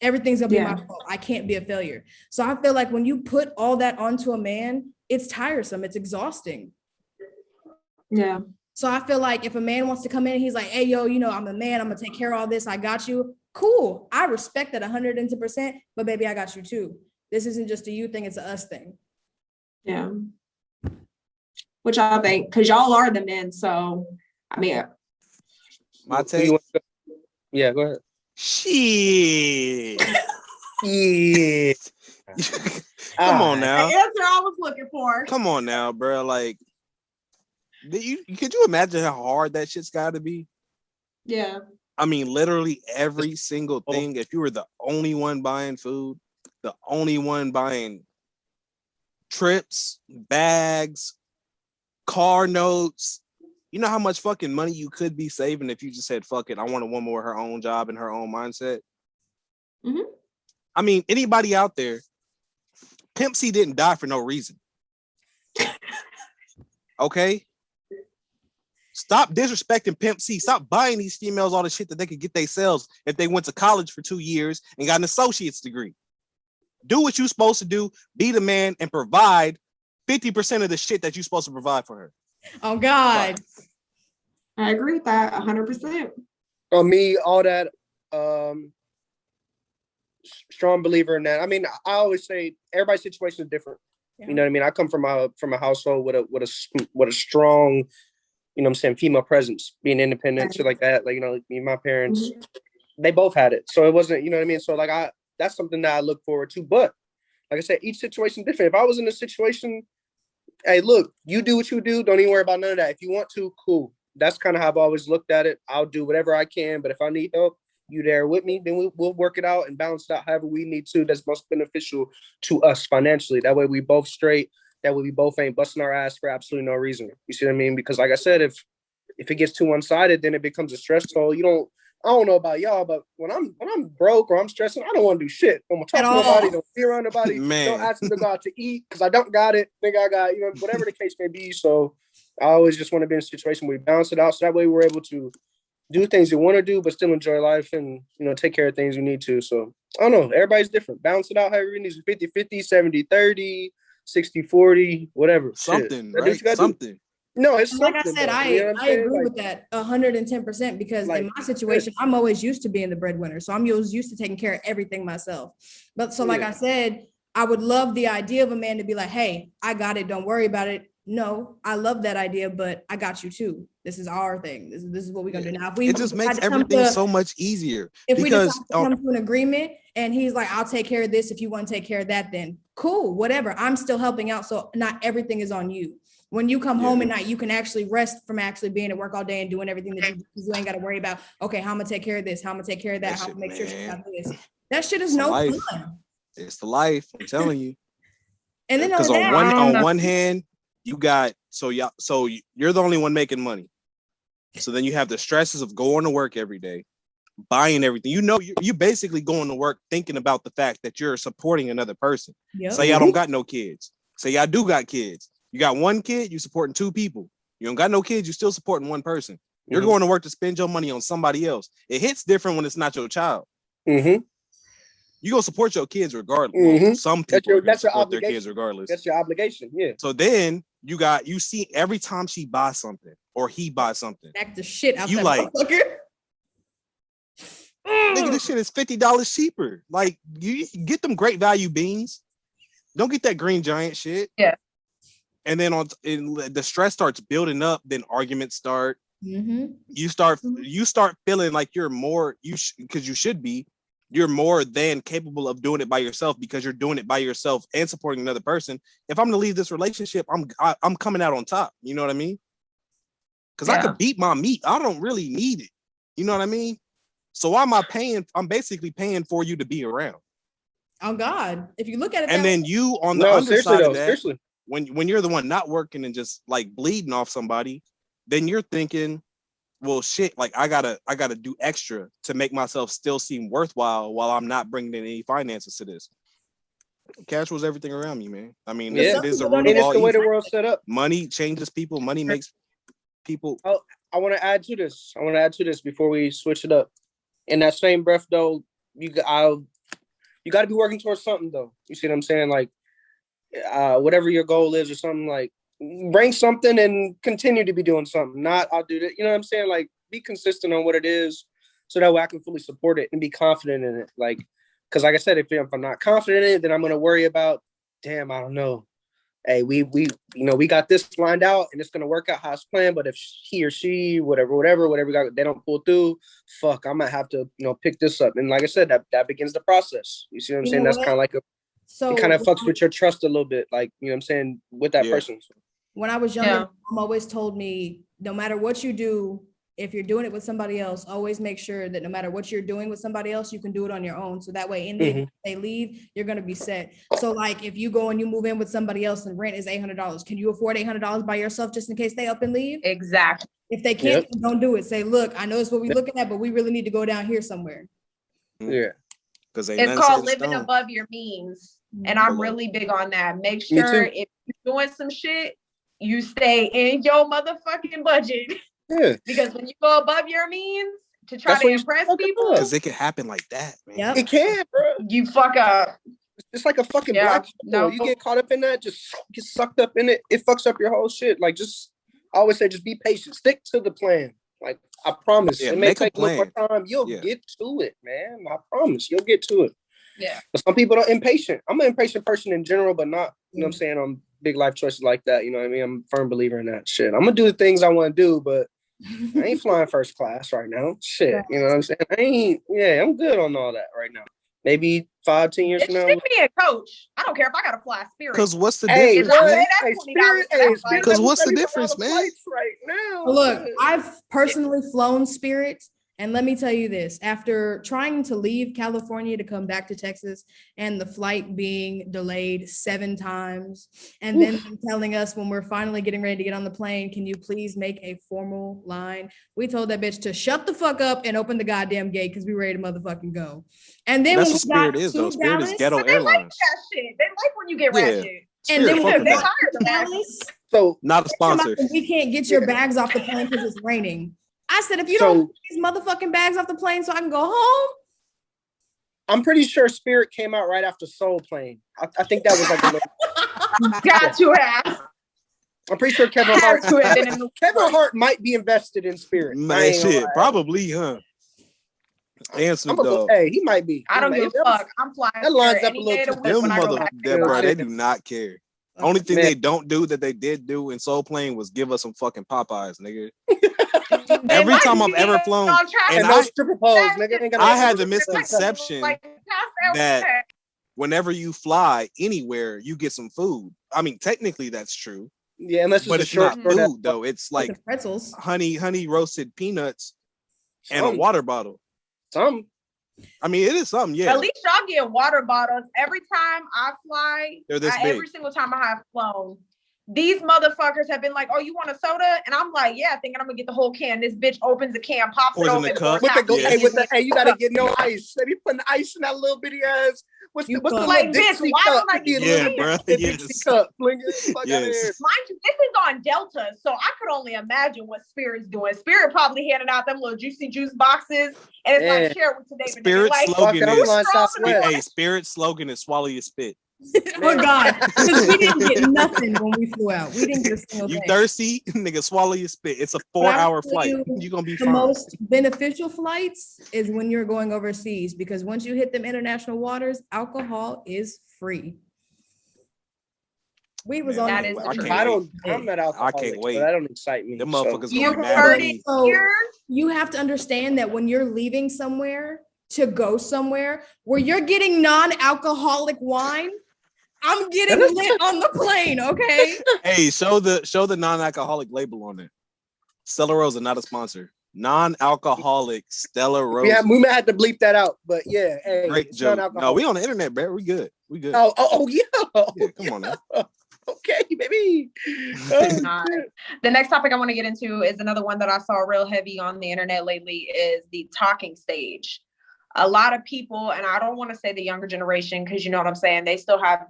Everything's going to be Yeah. my fault. I can't be a failure. So I feel like when you put all that onto a man, it's tiresome. It's exhausting. Yeah. So I feel like if a man wants to come in and he's like, hey, yo, you know, I'm a man, I'm gonna take care of all this, I got you. Cool. I respect that 110%, but baby, I got you too. This isn't just a you thing, it's a us thing. Yeah. Which I think, because y'all are the men. So, I mean, My take. Yeah, go ahead. Shit. Yeah. Come on the now. answer I was looking for. Come on now, bro. Like, could you imagine how hard that shit's got to be? Yeah. I mean, literally every single thing. If you were the only one buying food, the only one buying trips, bags, car notes, you know how much fucking money you could be saving if you just said, fuck it, I want a woman with her own job and her own mindset. Mm-hmm. I mean, anybody out there, Pimp C didn't die for no reason. Okay? Stop disrespecting Pimp C. Stop buying these females all the shit that they could get themselves if they went to college for 2 years and got an associate's degree. Do what you're supposed to do, be the man, and provide 50% of the shit that you're supposed to provide for her. Oh God. I agree with that 100%. On me, all that, strong believer in that. I mean, I always say everybody's situation is different. Yeah. You know what I mean? I come from a household with a strong, you know what I'm saying, female presence, being independent, shit like that. Like, you know, like me and my parents, they both had it. So it wasn't, you know what I mean? So like that's something that I look forward to. But like I said, each situation is different. If I was in a situation, hey, look, you do what you do. Don't even worry about none of that. If you want to, cool. That's kind of how I've always looked at it. I'll do whatever I can. But if I need help, you there with me, then we'll work it out and balance it out however we need to. That's most beneficial to us financially. That way we both straight. That way we both ain't busting our ass for absolutely no reason. You see what I mean? Because like I said, if it gets too one-sided, then it becomes a stress toll. I don't know about y'all, but when I'm broke or I'm stressing, I don't want to do shit. I don't want to talk to nobody, don't be around nobody, don't ask me to go out to eat because I don't got it. Think I got, you know, whatever the case may be. So I always just want to be in a situation where we balance it out. So that way we're able to do things you want to do, but still enjoy life and, you know, take care of things you need to. So I don't know. Everybody's different. Balance it out however it needs. 50-50, 70-30, 60-40, whatever. Something, Shit. right? Something. No, it's like something. I said, I agree with that 110% because in my situation, I'm always used to being the breadwinner. So I'm used to taking care of everything myself. But so like I said, I would love the idea of a man to be like, hey, I got it. Don't worry about it. No, I love that idea, but I got you too. This is our thing. This is what we're gonna do now. If we it just makes everything so much easier. If we decide to come to an agreement and he's like, I'll take care of this if you want to take care of that, then cool, whatever. I'm still helping out. So not everything is on you. When you come home at night, you can actually rest from actually being at work all day and doing everything that you ain't got to worry about. Okay, how I'm gonna take care of this? How I'm gonna take care of that? How I'm gonna make sure she got this? That shit is no fun. It's the life. I'm telling you. And then because on one hand, you got so you're the only one making money. So then you have the stresses of going to work every day, buying everything. You know, you basically going to work thinking about the fact that you're supporting another person. Yep. Say y'all don't got no kids. Say y'all do got kids. You got one kid, you supporting two people. You don't got no kids, you still supporting one person. You're going to work to spend your money on somebody else. It hits different when it's not your child. You gonna support your kids regardless. Well, some people that's your support their kids regardless. That's your obligation. Yeah. So then you see every time she buys something or he buys something, back the shit out you that like, nigga, this shit is $50 cheaper. Like you get them great value beans. Don't get that Green Giant shit. Yeah. And then the stress starts building up. Then arguments start. You start feeling like you're more because you should be. You're more than capable of doing it by yourself because you're doing it by yourself and supporting another person. If I'm gonna leave this relationship, I'm coming out on top. You know what I mean? Because I could beat my meat. I don't really need it. You know what I mean? So why am I paying? I'm basically paying for you to be around. Oh God! If you look at it, and then you on the underside of that, when you're the one not working and just like bleeding off somebody, then you're thinking, well, shit, like I gotta do extra to make myself still seem worthwhile while I'm not bringing in any finances to this. Cash was everything around me, man. I mean, it is a root of all the way evil. the world's set up. Money changes people. Money makes people. I want to add to this. Before we switch it up. in that same breath, though, you got to be working towards something, though. You see what I'm saying? Like, whatever your goal is or something, like, bring something and continue to be doing something. Not, I'll do that. You know what I'm saying? Like, be consistent on what it is so that way I can fully support it and be confident in it. Like, because like I said, if I'm not confident in it, then I'm going to worry about, damn, I don't know. Hey, we got this lined out and it's gonna work out how it's planned. But if he or she, whatever they don't pull through, fuck, I might have to, pick this up. And like I said, that begins the process. You see what I'm saying? That's kind of like it kind of fucks with your trust a little bit, like, you know what I'm saying, with that person. When I was younger, mom always told me, no matter what you do, if you're doing it with somebody else, always make sure that no matter what you're doing with somebody else, you can do it on your own. So that way, in the event they leave, you're going to be set. So like if you go and you move in with somebody else and rent is $800, can you afford $800 by yourself just in case they up and leave? Exactly. If they can't, don't do it. Say, look, I know it's what we're looking at, but we really need to go down here somewhere. Yeah. Because it's called living above your means. And I'm really big on that. Make sure if you're doing some shit, you stay in your motherfucking budget. Yeah. Because when you go above your means to try to impress people, because it can happen like that, man. Yep. It can, bro. You fuck up. It's like a fucking black hole. No. You get caught up in that, just get sucked up in it. It fucks up your whole shit. Like, I always say, just be patient. Stick to the plan. Like, I promise. It may take a little more time. You'll get to it, man. I promise. You'll get to it. Yeah. But some people are impatient. I'm an impatient person in general, but not, you know what I'm saying, on big life choices like that. You know what I mean? I'm a firm believer in that shit. I'm going to do the things I want to do, but I ain't flying first class right now. Shit. You know what I'm saying? I'm good on all that right now. Maybe 5-10 years from now. Stick me a coach. I don't care if I got to fly Spirit. Because what's the difference, man? Because what's the difference, man? Right now. Look, I've personally flown Spirit. And let me tell you this, after trying to leave California to come back to Texas and the flight being delayed 7 times, and then telling us when we're finally getting ready to get on the plane, can you please make a formal line? We told that bitch to shut the fuck up and open the goddamn gate because we ready to motherfucking go. And then that's what Spirit is, though. Spirit is ghetto airlines. Like that shit. They like when you get ratchet. And then when we they got hired to them. Dallas, so not a sponsor. We can't get your bags off the plane because it's raining. I said, if you don't put these motherfucking bags off the plane so I can go home. I'm pretty sure Spirit came out right after Soul Plane. I think that was like a little... Got to have. I'm pretty sure Kevin Hart might be invested in Spirit. Man, shit, probably, huh? And Snoop Dogg. Hey, he might be. I don't give a fuck. I'm flying. That lines up a little. They do not care. Only thing they don't do that they did do in Soul Plane was give us some fucking Popeyes, nigga. Every time I've ever flown, and I had the misconception that whenever you fly anywhere, you get some food. I mean, technically that's true. Yeah, unless but it's not food though. It's like pretzels, honey roasted peanuts, and a water bottle. I mean, it is something, yeah. At least y'all get water bottles every time I fly. They're this big. Every single time I have flown. These motherfuckers have been like, "Oh, you want a soda?" And I'm like, "Yeah," thinking I'm gonna get the whole can. This bitch opens the can, pops it open. Hey, you gotta get no ice. They be putting ice in that little bitty ass. What's the like, bitch? Why don't I get bro? Dixie cup. Mind you, this is on Delta, so I could only imagine what Spirit's doing. Spirit probably handing out them little juicy juice boxes, and it's like, share it with today. Spirit slogan is Spirit slogan is swallow your spit. Oh God, because we didn't get nothing when we flew out. We didn't get a single thing. You thirsty, nigga? Swallow your spit. It's a 4-hour flight. You're gonna be fine. The most beneficial flights is when you're going overseas, because once you hit them international waters, alcohol is free. We was on. That is I'm not alcoholic. I can't wait. So that don't excite me. Them motherfuckers you gonna be mad at me. So you have to understand that when you're leaving somewhere to go somewhere where you're getting non-alcoholic wine, I'm getting lit on the plane, okay? Hey, show the non-alcoholic label on it. Stella Rosa, not a sponsor. Non-alcoholic Stella Rosa. Yeah, we might have to bleep that out, but yeah. Hey, great joke. No, we on the internet, bro. We good. Oh yeah. Yeah, come on now. Okay, baby. The next topic I want to get into is another one that I saw real heavy on the internet lately is the talking stage. A lot of people, and I don't want to say the younger generation, because you know what I'm saying, they still have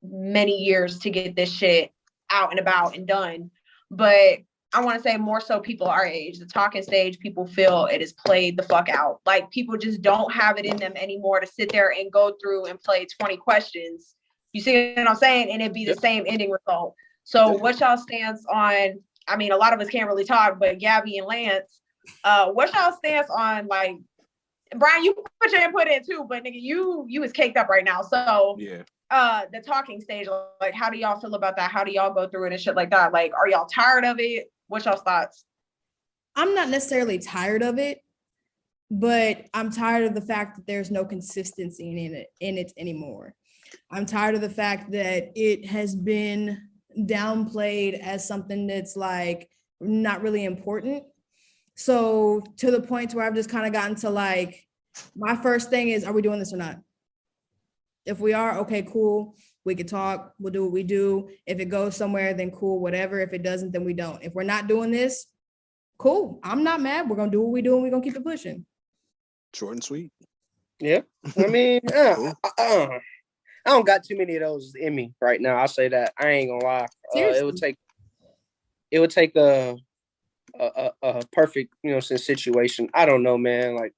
many years to get this shit out and about and done. But I want to say more so people our age, the talking stage, people feel it is played the fuck out. Like people just don't have it in them anymore to sit there and go through and play 20 questions. You see what I'm saying? And it'd be the same ending result. So what y'all stance on, I mean, a lot of us can't really talk, but Gabby and Lance, what y'all stance on, like, Brian, you put your input in too, but nigga, you is caked up right now. So yeah. The talking stage, like, how do y'all feel about that? How do y'all go through it and shit like that? Like, are y'all tired of it? What's y'all's thoughts? I'm not necessarily tired of it, but I'm tired of the fact that there's no consistency in it anymore. I'm tired of the fact that it has been downplayed as something that's like not really important. So to the point where I've just kind of gotten to like, my first thing is, are we doing this or not? If we are, okay, cool. We could talk, we'll do what we do. If it goes somewhere, then cool, whatever. If it doesn't, then we don't. If we're not doing this, cool. I'm not mad. We're gonna do what we do and we're gonna keep it pushing. Short and sweet. Yeah. I mean, I don't got too many of those in me right now. I'll say that. I ain't gonna lie. It would take a perfect, situation. I don't know, man. Like,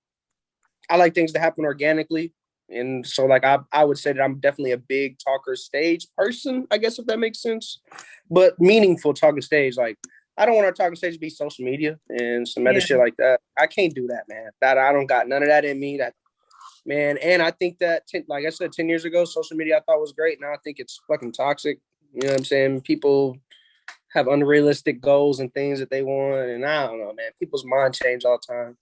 I like things to happen organically. And so, like, I would say that I'm definitely a big talker stage person, I guess, if that makes sense. But meaningful talking stage, like, I don't want our talking stage to be social media and some other shit like that. I can't do that, man. That I don't got none of that in me. That, man. And I think that, like I said, 10 years ago, social media I thought was great. Now I think it's fucking toxic. You know what I'm saying? People have unrealistic goals and things that they want. And I don't know, man. People's mind change all the time.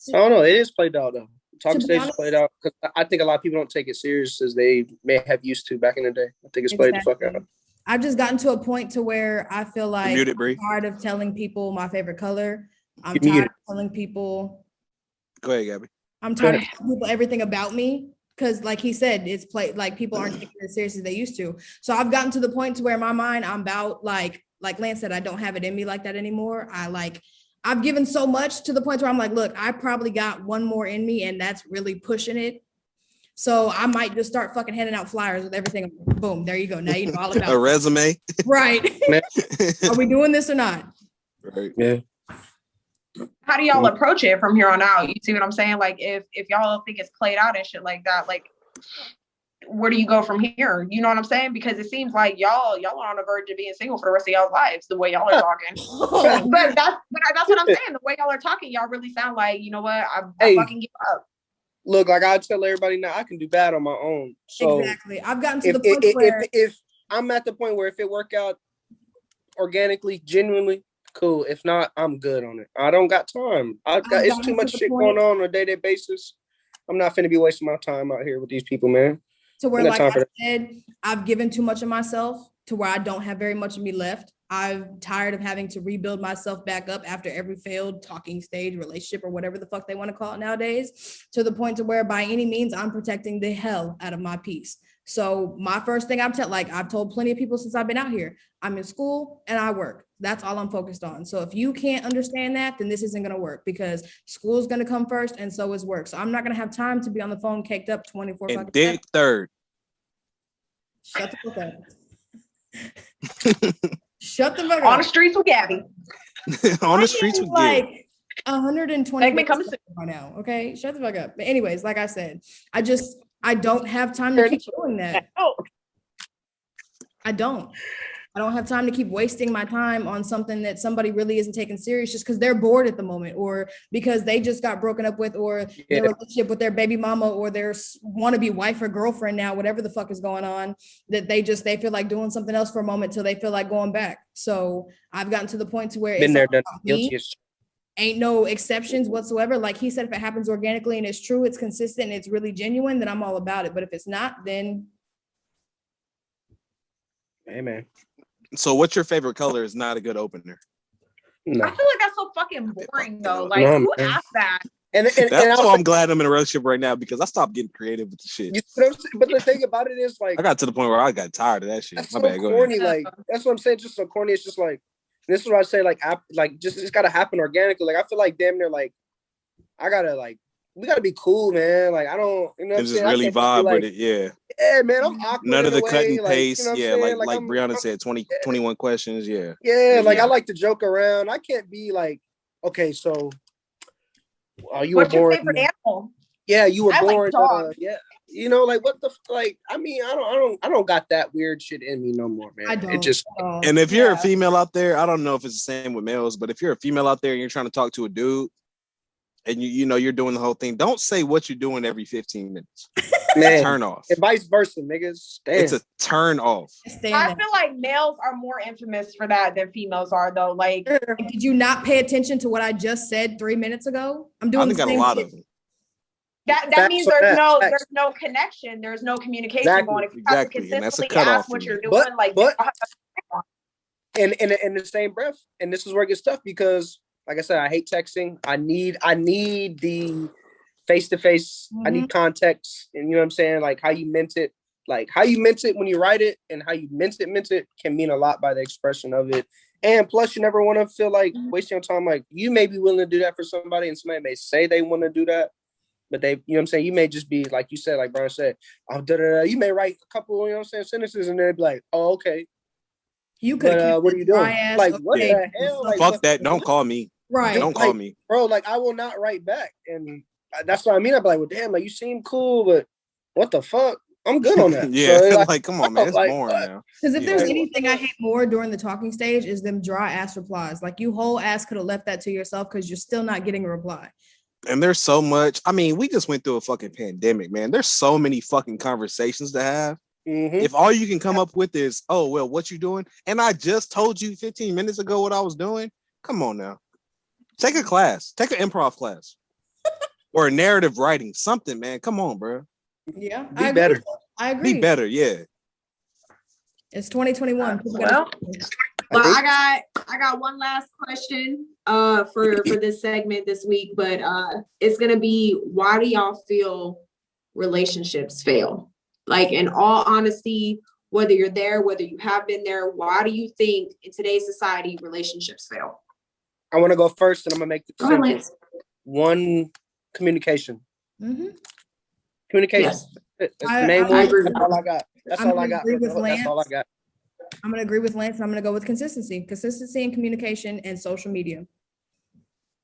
I don't know. It is played out, though. Talking stage is played out because I think a lot of people don't take it serious as they may have used to back in the day. I think it's played the fuck out. I've just gotten to a point to where I feel like I'm tired of telling people my favorite color. I'm tired of telling people. Go ahead, Gabby. I'm tired of telling people everything about me because, like he said, it's played like people aren't taking it as serious as they used to. So I've gotten to the point to where in my mind I'm about like Lance said, I don't have it in me like that anymore. I've given so much to the point where I'm like, look, I probably got one more in me and that's really pushing it. So I might just start fucking handing out flyers with everything. Boom, there you go. Now you know all about a resume. Right. Are we doing this or not? Right. Yeah. How do y'all approach it from here on out? You see what I'm saying? Like, if y'all think it's played out and shit like that, like, where do you go from here? You know what I'm saying? Because it seems like y'all are on the verge of being single for the rest of y'all's lives, the way y'all are talking. but that's what I'm saying. The way y'all are talking, y'all really sound like, you know what? I fucking give up. Look, like I tell everybody now, I can do bad on my own. So exactly. I've gotten to the point where if I'm at the point where if it work out organically, genuinely, cool. If not, I'm good on it. I don't got time. It's too much shit going on a day-to-day basis. I'm not finna be wasting my time out here with these people, man. To where, like I said, I've given too much of myself to where I don't have very much of me left. I'm tired of having to rebuild myself back up after every failed talking stage, relationship, or whatever the fuck they want to call it nowadays, to the point to where by any means I'm protecting the hell out of my peace. So my first thing I've told plenty of people since I've been out here, I'm in school and I work. That's all I'm focused on. So if you can't understand that, then this isn't going to work because school is going to come first and so is work. So I'm not going to have time to be on the phone caked up 24 and dick third. Shut the fuck up. Shut the fuck up. On the streets with Gabby. On the streets with Gabby. Like 120 by now. Okay, shut the fuck up. But anyways, like I said, I don't have time to keep doing that. I don't have time to keep wasting my time on something that somebody really isn't taking serious just because they're bored at the moment or because they just got broken up with or their relationship with their baby mama or their wannabe wife or girlfriend now, whatever the fuck is going on, that they feel like doing something else for a moment till they feel like going back. So I've gotten to the point to where it's all about me. Ain't no exceptions whatsoever. Like he said, if it happens organically and it's true, it's consistent and it's really genuine, then I'm all about it. But if it's not, then amen. So what's your favorite color is not a good opener. No. I feel like that's so fucking boring though. Like who asked that? And that's why I'm glad I'm in a relationship right now because I stopped getting creative with the shit. But the thing about it is like I got to the point where I got tired of that shit. That's so corny. Like that's what I'm saying. Just so corny. It's just like this is what I say. Like just it's gotta happen organically. Like I feel like damn near like I gotta like we gotta be cool, man. Like I don't, you know, what I'm And just saying? really I can't just be vibe like, with it. Yeah. yeah, man, I'm awkward. None of in a the cut way, and like, paste. you know what I'm Yeah, saying? like I'm Brianna said, 21 questions. Yeah. yeah, like Yeah. I like to joke around. I can't be like, okay, so you What's were your born. favorite animal? Yeah, you were I like born. dogs. Yeah, you know, like what the like. I mean, I don't got that weird shit in me no more, man. I don't. It just And if you're a Yeah. female out there, I don't know if it's the same with males, but if you're a female out there and you're trying to talk to a dude and you know you're doing the whole thing, don't say what you're doing every 15 minutes. man, Turn off. and vice versa, niggas. Damn. It's a turn off. I feel like males are more infamous for that than females are, though. Like, Did you not pay attention to what I just said 3 minutes ago? I'm I doing think the got a same lot shit. of them. that Facts means on there's that. there's Facts. no connection, there's no communication Exactly, going. If you have to exactly, and that's a consistently cutoff ask what for you're me. doing, But like, in the same breath, and this is where it gets tough because, like I said, I hate texting. I need the face to face. I need context, and you know what I'm saying, like how you meant it. Like how you meant it when you write it, and how you meant it can mean a lot by the expression of it. And plus, you never want to feel like wasting your time. Like you may be willing to do that for somebody, and somebody may say they want to do that, but they, you know what I'm saying, you may just be like you said, like Brian said, oh, you may write a couple, you know what I'm saying, sentences, and they'd be like, oh, okay. You could. But what are you doing? Like what the hell? Like Fuck that. Don't call me. Right. Don't call me. Bro, like I will not write back, and that's what I mean. I'd be like, well, damn, like you seem cool, but what the fuck? I'm good on that. Yeah, So, like come on, man, it's like, boring what? now. Because if Yeah. there's anything I hate more during the talking stage is them dry ass replies. Like you whole ass could have left that to yourself because you're still not getting a reply. And there's so much. I mean, we just went through a fucking pandemic, man. There's so many fucking conversations to have. If all you can come up with is, oh, well, what you doing? And I just told you 15 minutes ago what I was doing. Come on now. Take a class. Take an improv class. Or a narrative writing. Something, man. Come on, bro. Yeah. Be better. I agree. Be better, yeah. It's 2021. well, I got one last question for this segment this week, but it's gonna be, why do y'all feel relationships fail? Like, in all honesty, whether you're there, whether you have been there, why do you think in today's society relationships fail? I want to go first, and I'm gonna make the Go ahead, Lance. one: communication. Mhm. Communication. Yes. That's I the main agree one. with That's all I got. That's I'm all I gonna got. agree with That's all I Lance. got. I'm going to agree with Lance, and I'm going to go with consistency and communication and social media.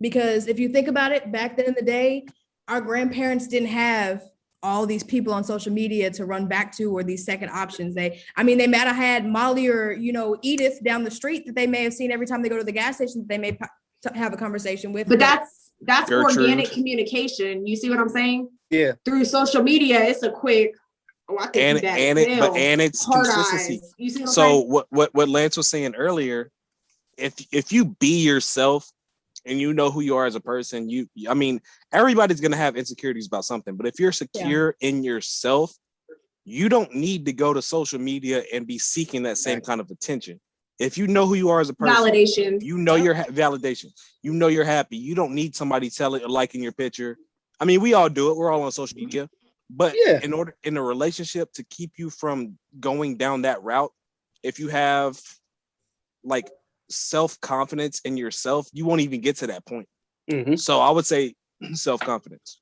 Because if you think about it, back then in the day, our grandparents didn't have all these people on social media to run back to, or these second options. They might have had Molly or, Edith down the street that they may have seen every time they go to the gas station that they may have a conversation with. But that's Gertrude. organic communication. You see what I'm saying? Yeah. Through social media, it's a quick, I think and it's hard consistency. eyes. You see what I'm So saying? what Lance was saying earlier, if you be yourself and you know who you are as a person, everybody's gonna have insecurities about something, but if you're secure in yourself, you don't need to go to social media and be seeking that same kind of attention. If you know who you are as a person, Validation. you know your validation. You know you're happy. You don't need somebody telling or liking your picture. I mean, we all do it. We're all on social media. But in a relationship, to keep you from going down that route, if you have like self-confidence in yourself, you won't even get to that point. So I would say self-confidence.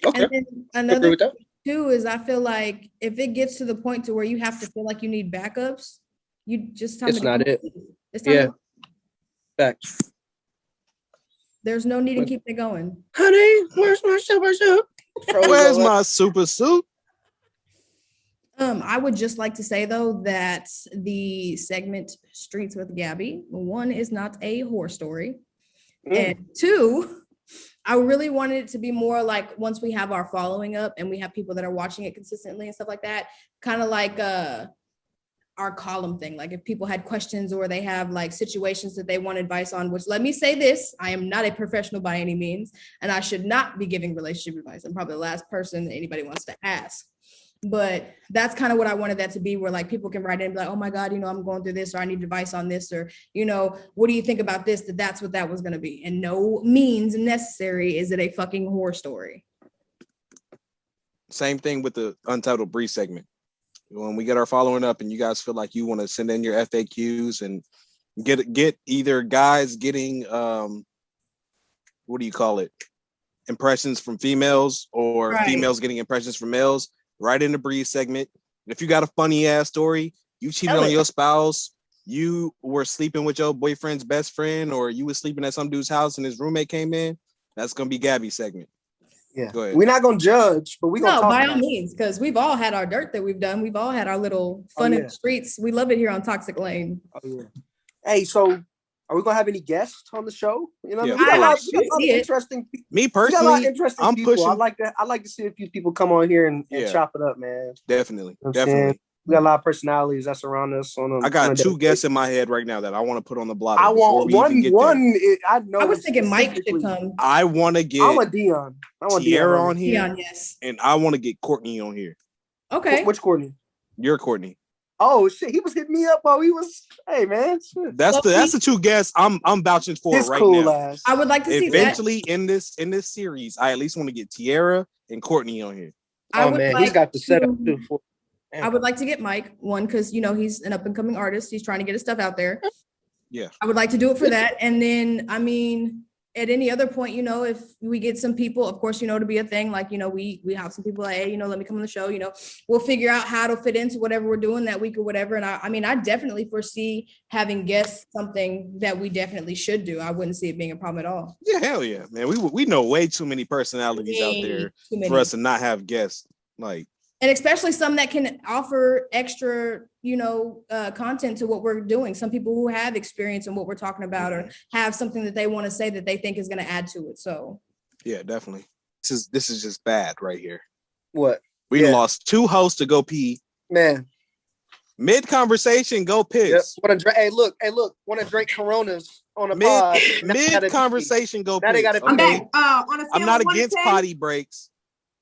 Okay. And then another thing too is, I feel like if it gets to the point to where you have to feel like you need backups, you just It's not it. It's time to, Facts. there's no need in keeping it going. Honey, where's my super suit? Where's my super suit? I would just like to say though that the segment Streets with Gabby, one, is not a horror story, and two, I really wanted it to be more like, once we have our following up and we have people that are watching it consistently and stuff like that, kind of like our column thing. Like if people had questions or they have like situations that they want advice on, which, let me say this, I am not a professional by any means, and I should not be giving relationship advice. I'm probably the last person that anybody wants to ask. But that's kind of what I wanted that to be, where like people can write in and be like, oh my God, I'm going through this, or I need advice on this, or, what do you think about this? That's what that was going to be. And no means necessary is it a fucking horror story. Same thing with the Untitled Brief segment. When we get our following up and you guys feel like you want to send in your FAQs and get either guys getting, what do you call it? impressions from females or Right. females getting impressions from males, right in the Breeze segment. If you got a funny ass story, you cheated Tell on it. your spouse, you were sleeping with your boyfriend's best friend, or you were sleeping at some dude's house and his roommate came in, that's gonna be Gabby's segment. Yeah. Go ahead. We're not gonna judge, but we're gonna No, talk by about all it. means, because we've all had our dirt that we've done. We've all had our little fun in yeah. the streets. We love it here on Toxic Lane. Oh, yeah. Hey, so are we gonna have any guests on the show? You know, Yeah, we got a lot, I we got a lot of see it. interesting. Me We got a lot of personally, interesting I'm people. pushing. I'd like to see a few people come on here and Yeah. chop it up, man. Definitely, You know what I'm saying? definitely. We got a lot of personalities that surround us. I got two guests in my head right now that I want to put on the blotter. I before want we even get there. I know. I was thinking Mike should come. I want to get I'm a Dion. I want Tierra Dion on here, Dion, yes. and I want to get Courtney on here. Okay. Which Courtney? You're Courtney. Oh shit, he was hitting me up while he was. Hey man, shit. That's the two guests I'm vouching for His right cool now. ass. I would like to see that. Eventually in this series, I at least want to get Tierra and Courtney on here. I Oh would man, like he's got the setup to- too. For, I would like to get Mike one because he's an up and coming artist. He's trying to get his stuff out there. Yeah. I would like to do it for that. And then I mean, at any other point, if we get some people, of course, to be a thing, like we have some people like, hey, let me come on the show, we'll figure out how to fit into whatever we're doing that week or whatever. And I mean, I definitely foresee having guests something that we definitely should do. I wouldn't see it being a problem at all. Yeah, hell yeah, man. We know way too many personalities out there Too many. for us to not have guests. Like, And especially some that can offer extra, content to what we're doing. Some people who have experience in what we're talking about or have something that they want to say that they think is going to add to it. So yeah, definitely. This is just bad right here. what? We Yeah. lost two hosts to go pee. Man. Mid conversation, go Yep. piss. Hey, look. Want to drink Coronas on a pod? Mid conversation, go Now they piss. gotta I'm okay? back. On a scale I'm not of 1 to against 10, potty breaks,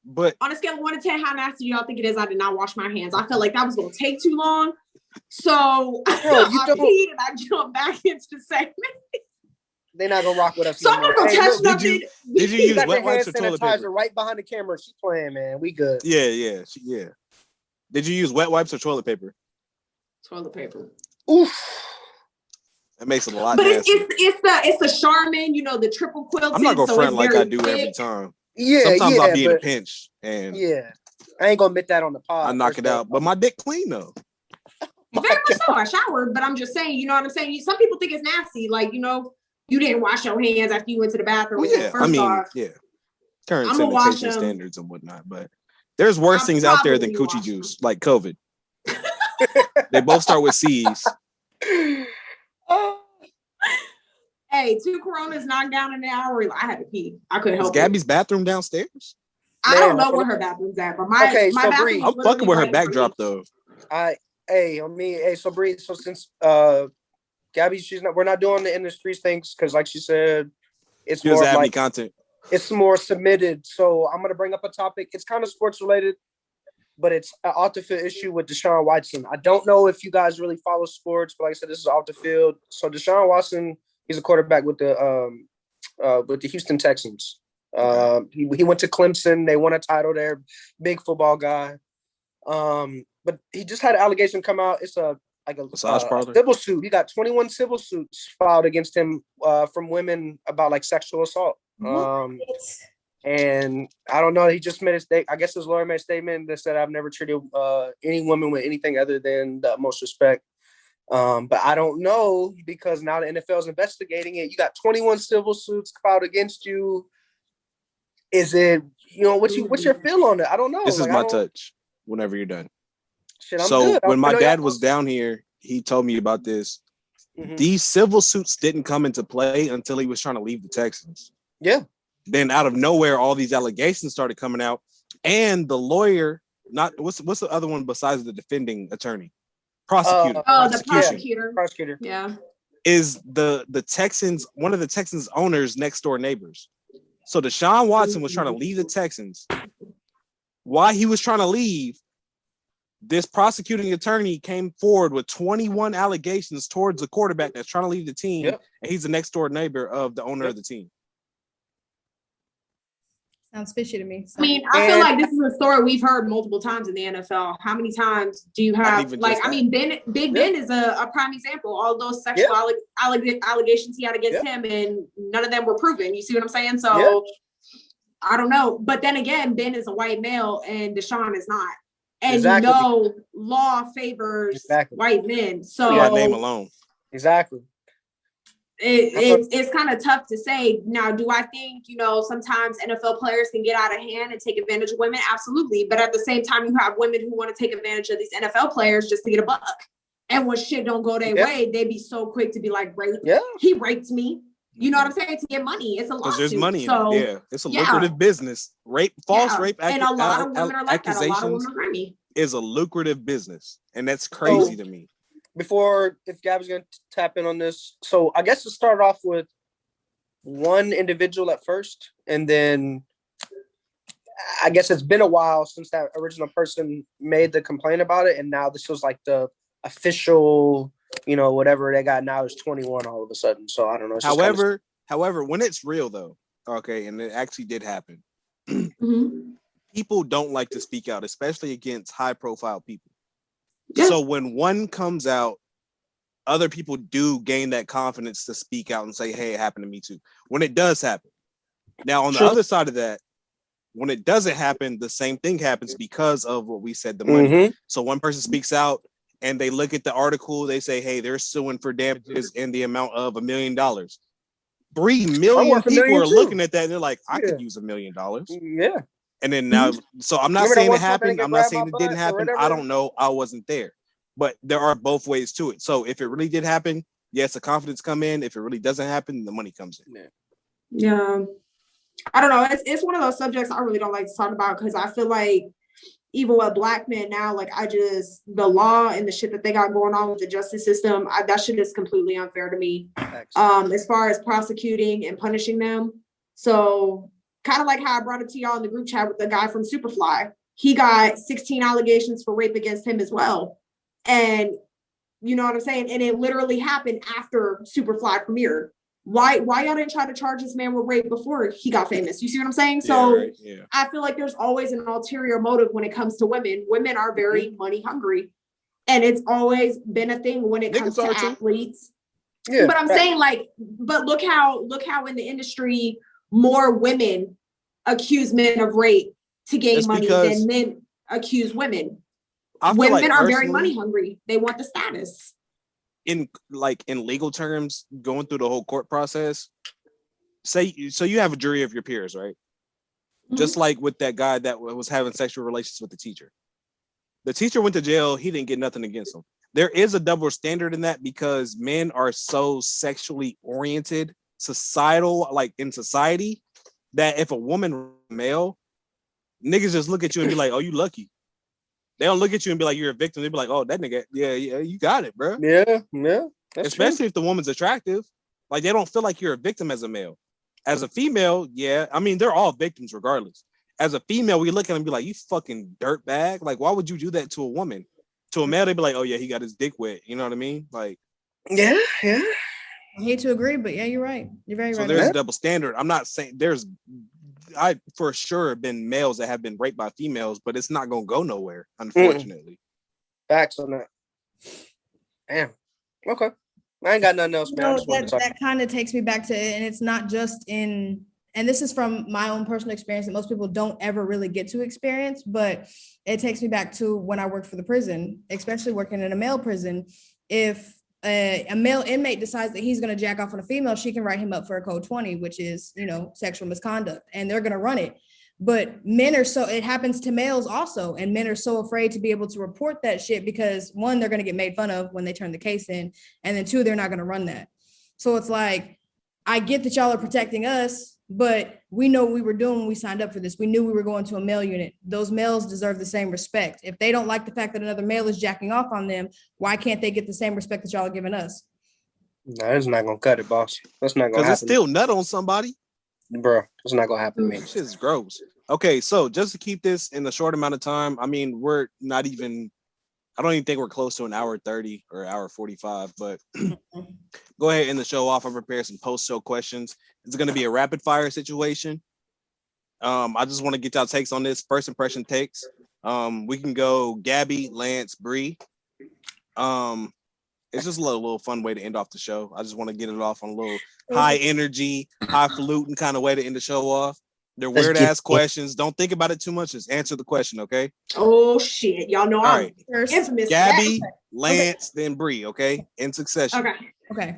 but on a scale of 1 to 10, how nasty do y'all think it is? I did not wash my hands. I felt like that was going to take too long. So you I don't- peed and I jumped back into the segment. They're not gonna rock with us. So I'm not going to Hey, touch look, nothing. did you you use got wet your hand wipes or toilet sanitizer paper? right behind the camera. She playing, man. We good. Yeah. Did you use wet wipes or toilet paper? Toilet paper. Oof. That makes it a lot But nastier. it's the Charmin, the triple quilted. I'm not gonna so front it's like very I do every thick. time. Yeah, Sometimes yeah, I'll be in a but pinch and yeah, I ain't gonna admit that on the pod. I knock first it out. off. But my dick clean though. Very much so. I showered, but I'm just saying, you know what I'm saying? Some people think it's nasty. Like, you didn't wash your hands after you went to the bathroom. Well, yeah, First off, current I'ma wash sanitation them. standards and whatnot. But there's worse I'll things out there than probably coochie wash juice, like COVID. They both start with C's. Oh, hey, 2 Coronas knocked down in an hour. I had to pee. I couldn't Is help it. Gabby's bathroom downstairs? I don't Man, know where her bathroom's at, but my Okay, so bathroom Bree, is I'm literally fucking with her right in front of backdrop me. though. so Bree, so since Gabby, we're not doing the in the streets things because, like she said, it's She more doesn't have any like content. it's more submitted. So I'm gonna bring up a topic. It's kind of sports related, but it's an off the field issue with Deshaun Watson. I don't know if you guys really follow sports, but like I said, this is off the field. So Deshaun Watson, he's a quarterback with the Houston Texans. He went to Clemson. They won a title there. Big football guy. But he just had an allegation come out. It's a Massage parlor? civil suit. He got 21 civil suits filed against him from women about like sexual assault. And I don't know. He just made a statement. I guess his lawyer made a statement that said, "I've never treated any woman with anything other than the utmost respect." But I don't know because now the NFL is investigating it. You got 21 civil suits filed against you. Is it what's your feel on it? I don't know. This is Like, I my don't- touch whenever you're done. Shit, I'm So good. when my You know, dad y'all- was down here, he told me about this. Mhm. These civil suits didn't come into play until he was trying to leave the Texans. Yeah. Then out of nowhere, all these allegations started coming out, and the lawyer, what's the other one besides the defending attorney, prosecutor, Oh, the prosecution, prosecutor. prosecutor. Yeah. is the Texans, one of the Texans owners' next door neighbors. So Deshaun Watson was trying to leave the Texans. While he was trying to leave, this prosecuting attorney came forward with 21 allegations towards the quarterback that's trying to leave the team, Yep. and he's the next door neighbor of the owner Yep. of the team. sounds fishy to me. I mean, I feel like this is a story we've heard multiple times in the NFL. How many times do you Not have, even like, just I mean, Big Ben is a prime example. All those sexual allegations he had against him, and none of them were proven. You see what I'm saying? So I don't know. But then again, Ben is a white male and Deshaun is not. And Exactly. law favors Exactly. white men. So By name alone. Exactly. It's kind of tough to say. Now, do I think, sometimes NFL players can get out of hand and take advantage of women? Absolutely. But at the same time, you have women who want to take advantage of these NFL players just to get a buck. And when shit don't go their way, they be so quick to be like, he raped me. You know what I'm saying? To get money. It's a lawsuit. Because there's money in so, it. Yeah. It's a lucrative business. False rape and a lot of women are like that. A lot of women are grimy. Is a lucrative business. And that's crazy to me. Before, if Gab's going to tap in on this, so I guess to start off with one individual at first, and then I guess it's been a while since that original person made the complaint about it, and now this was like the official, whatever they got now is 21 all of a sudden. So I don't know. However, when it's real though, okay, and it actually did happen, people don't like to speak out, especially against high-profile people. Yeah. So when one comes out, other people do gain that confidence to speak out and say, hey, it happened to me too. When it does happen. Now, on the other side of that, when it doesn't happen, the same thing happens because of what we said, the money. So one person speaks out and they look at the article, they say, hey, they're suing for damages in the amount of $1 million. 3 million people are looking at that and they're like, I could use $1 million. Yeah. And then now, so I'm not saying it happened. I'm not saying it didn't happen. I don't know. I wasn't there. But there are both ways to it. So if it really did happen, yes, the confidence come in. If it really doesn't happen, the money comes in. Yeah. I don't know. It's one of those subjects I really don't like to talk about because I feel like even with Black men now, like the law and the shit that they got going on with the justice system, that shit is completely unfair to me. As far as prosecuting and punishing them. So kind of like how I brought it to y'all in the group chat with the guy from Superfly. He got 16 allegations for rape against him as well. And you know what I'm saying? And it literally happened after Superfly premiered. Why y'all didn't try to charge this man with rape before he got famous? You see what I'm saying? So I feel like there's always an ulterior motive when it comes to women. Women are very money hungry. And it's always been a thing when it comes to athletes. Yeah, but I'm saying but look how in the industry more women accuse men of rape to gain money than men accuse women. Women are very money hungry. They want the status. In legal terms, going through the whole court process, so you have a jury of your peers, right? Just like with that guy that was having sexual relations with the teacher. The teacher went to jail. He didn't get nothing against him. There is a double standard in that because men are so sexually oriented, in society, that if a woman male, niggas just look at you and be like, oh, you lucky. They don't look at you and be like, you're a victim. They be like, oh, that nigga, yeah, you got it, bro. Yeah. Especially if the woman's attractive. Like, they don't feel like you're a victim as a male. As a female, yeah. I mean, they're all victims regardless. As a female, we look at them and be like, you fucking dirtbag. Like, why would you do that to a woman? To a male, they'd be like, oh, yeah, he got his dick wet. You know what I mean? Like, yeah. I hate to agree, but yeah, you're right. You're very right. So there's a double standard. I'm not saying I for sure been males that have been raped by females, but it's not gonna go nowhere, unfortunately. Facts on that. Damn. Okay. I ain't got nothing else, man. That kind of takes me back to, and it's not just in, and this is from my own personal experience that most people don't ever really get to experience, but it takes me back to when I worked for the prison, especially working in a male prison. If a male inmate decides that he's going to jack off on a female, she can write him up for a code 20, which is, sexual misconduct, and they're going to run it. But men are it happens to males also. And men are so afraid to be able to report that shit because one, they're going to get made fun of when they turn the case in. And then two, they're not going to run that. So it's like, I get that y'all are protecting us, but we know what we were doing when we signed up for this. We knew we were going to a male unit. Those males deserve the same respect. If they don't like the fact that another male is jacking off on them, why can't they get the same respect that y'all are giving us? No, it's not going to cut it, boss. That's not going to happen. Because it's still nut on somebody. Bro, it's not going to happen to me. This is gross. Okay, so just to keep this in a short amount of time, I mean, I don't even think we're close to an hour 30 or hour 45, but go ahead and end the show off. I prepared some post-show questions. It's going to be a rapid fire situation. I just want to get y'all takes on this. First impression takes. We can go Gabby, Lance, Bree. It's just a little fun way to end off the show. I just want to get it off on a little high energy, highfalutin kind of way to end the show off. They're Let's weird get ass it. questions. Don't think about it too much. Just answer the question, okay? Oh shit. Y'all know All I'm right. First. infamous. for Gabby, that. Lance, then Bree, okay? In succession. Okay. Okay.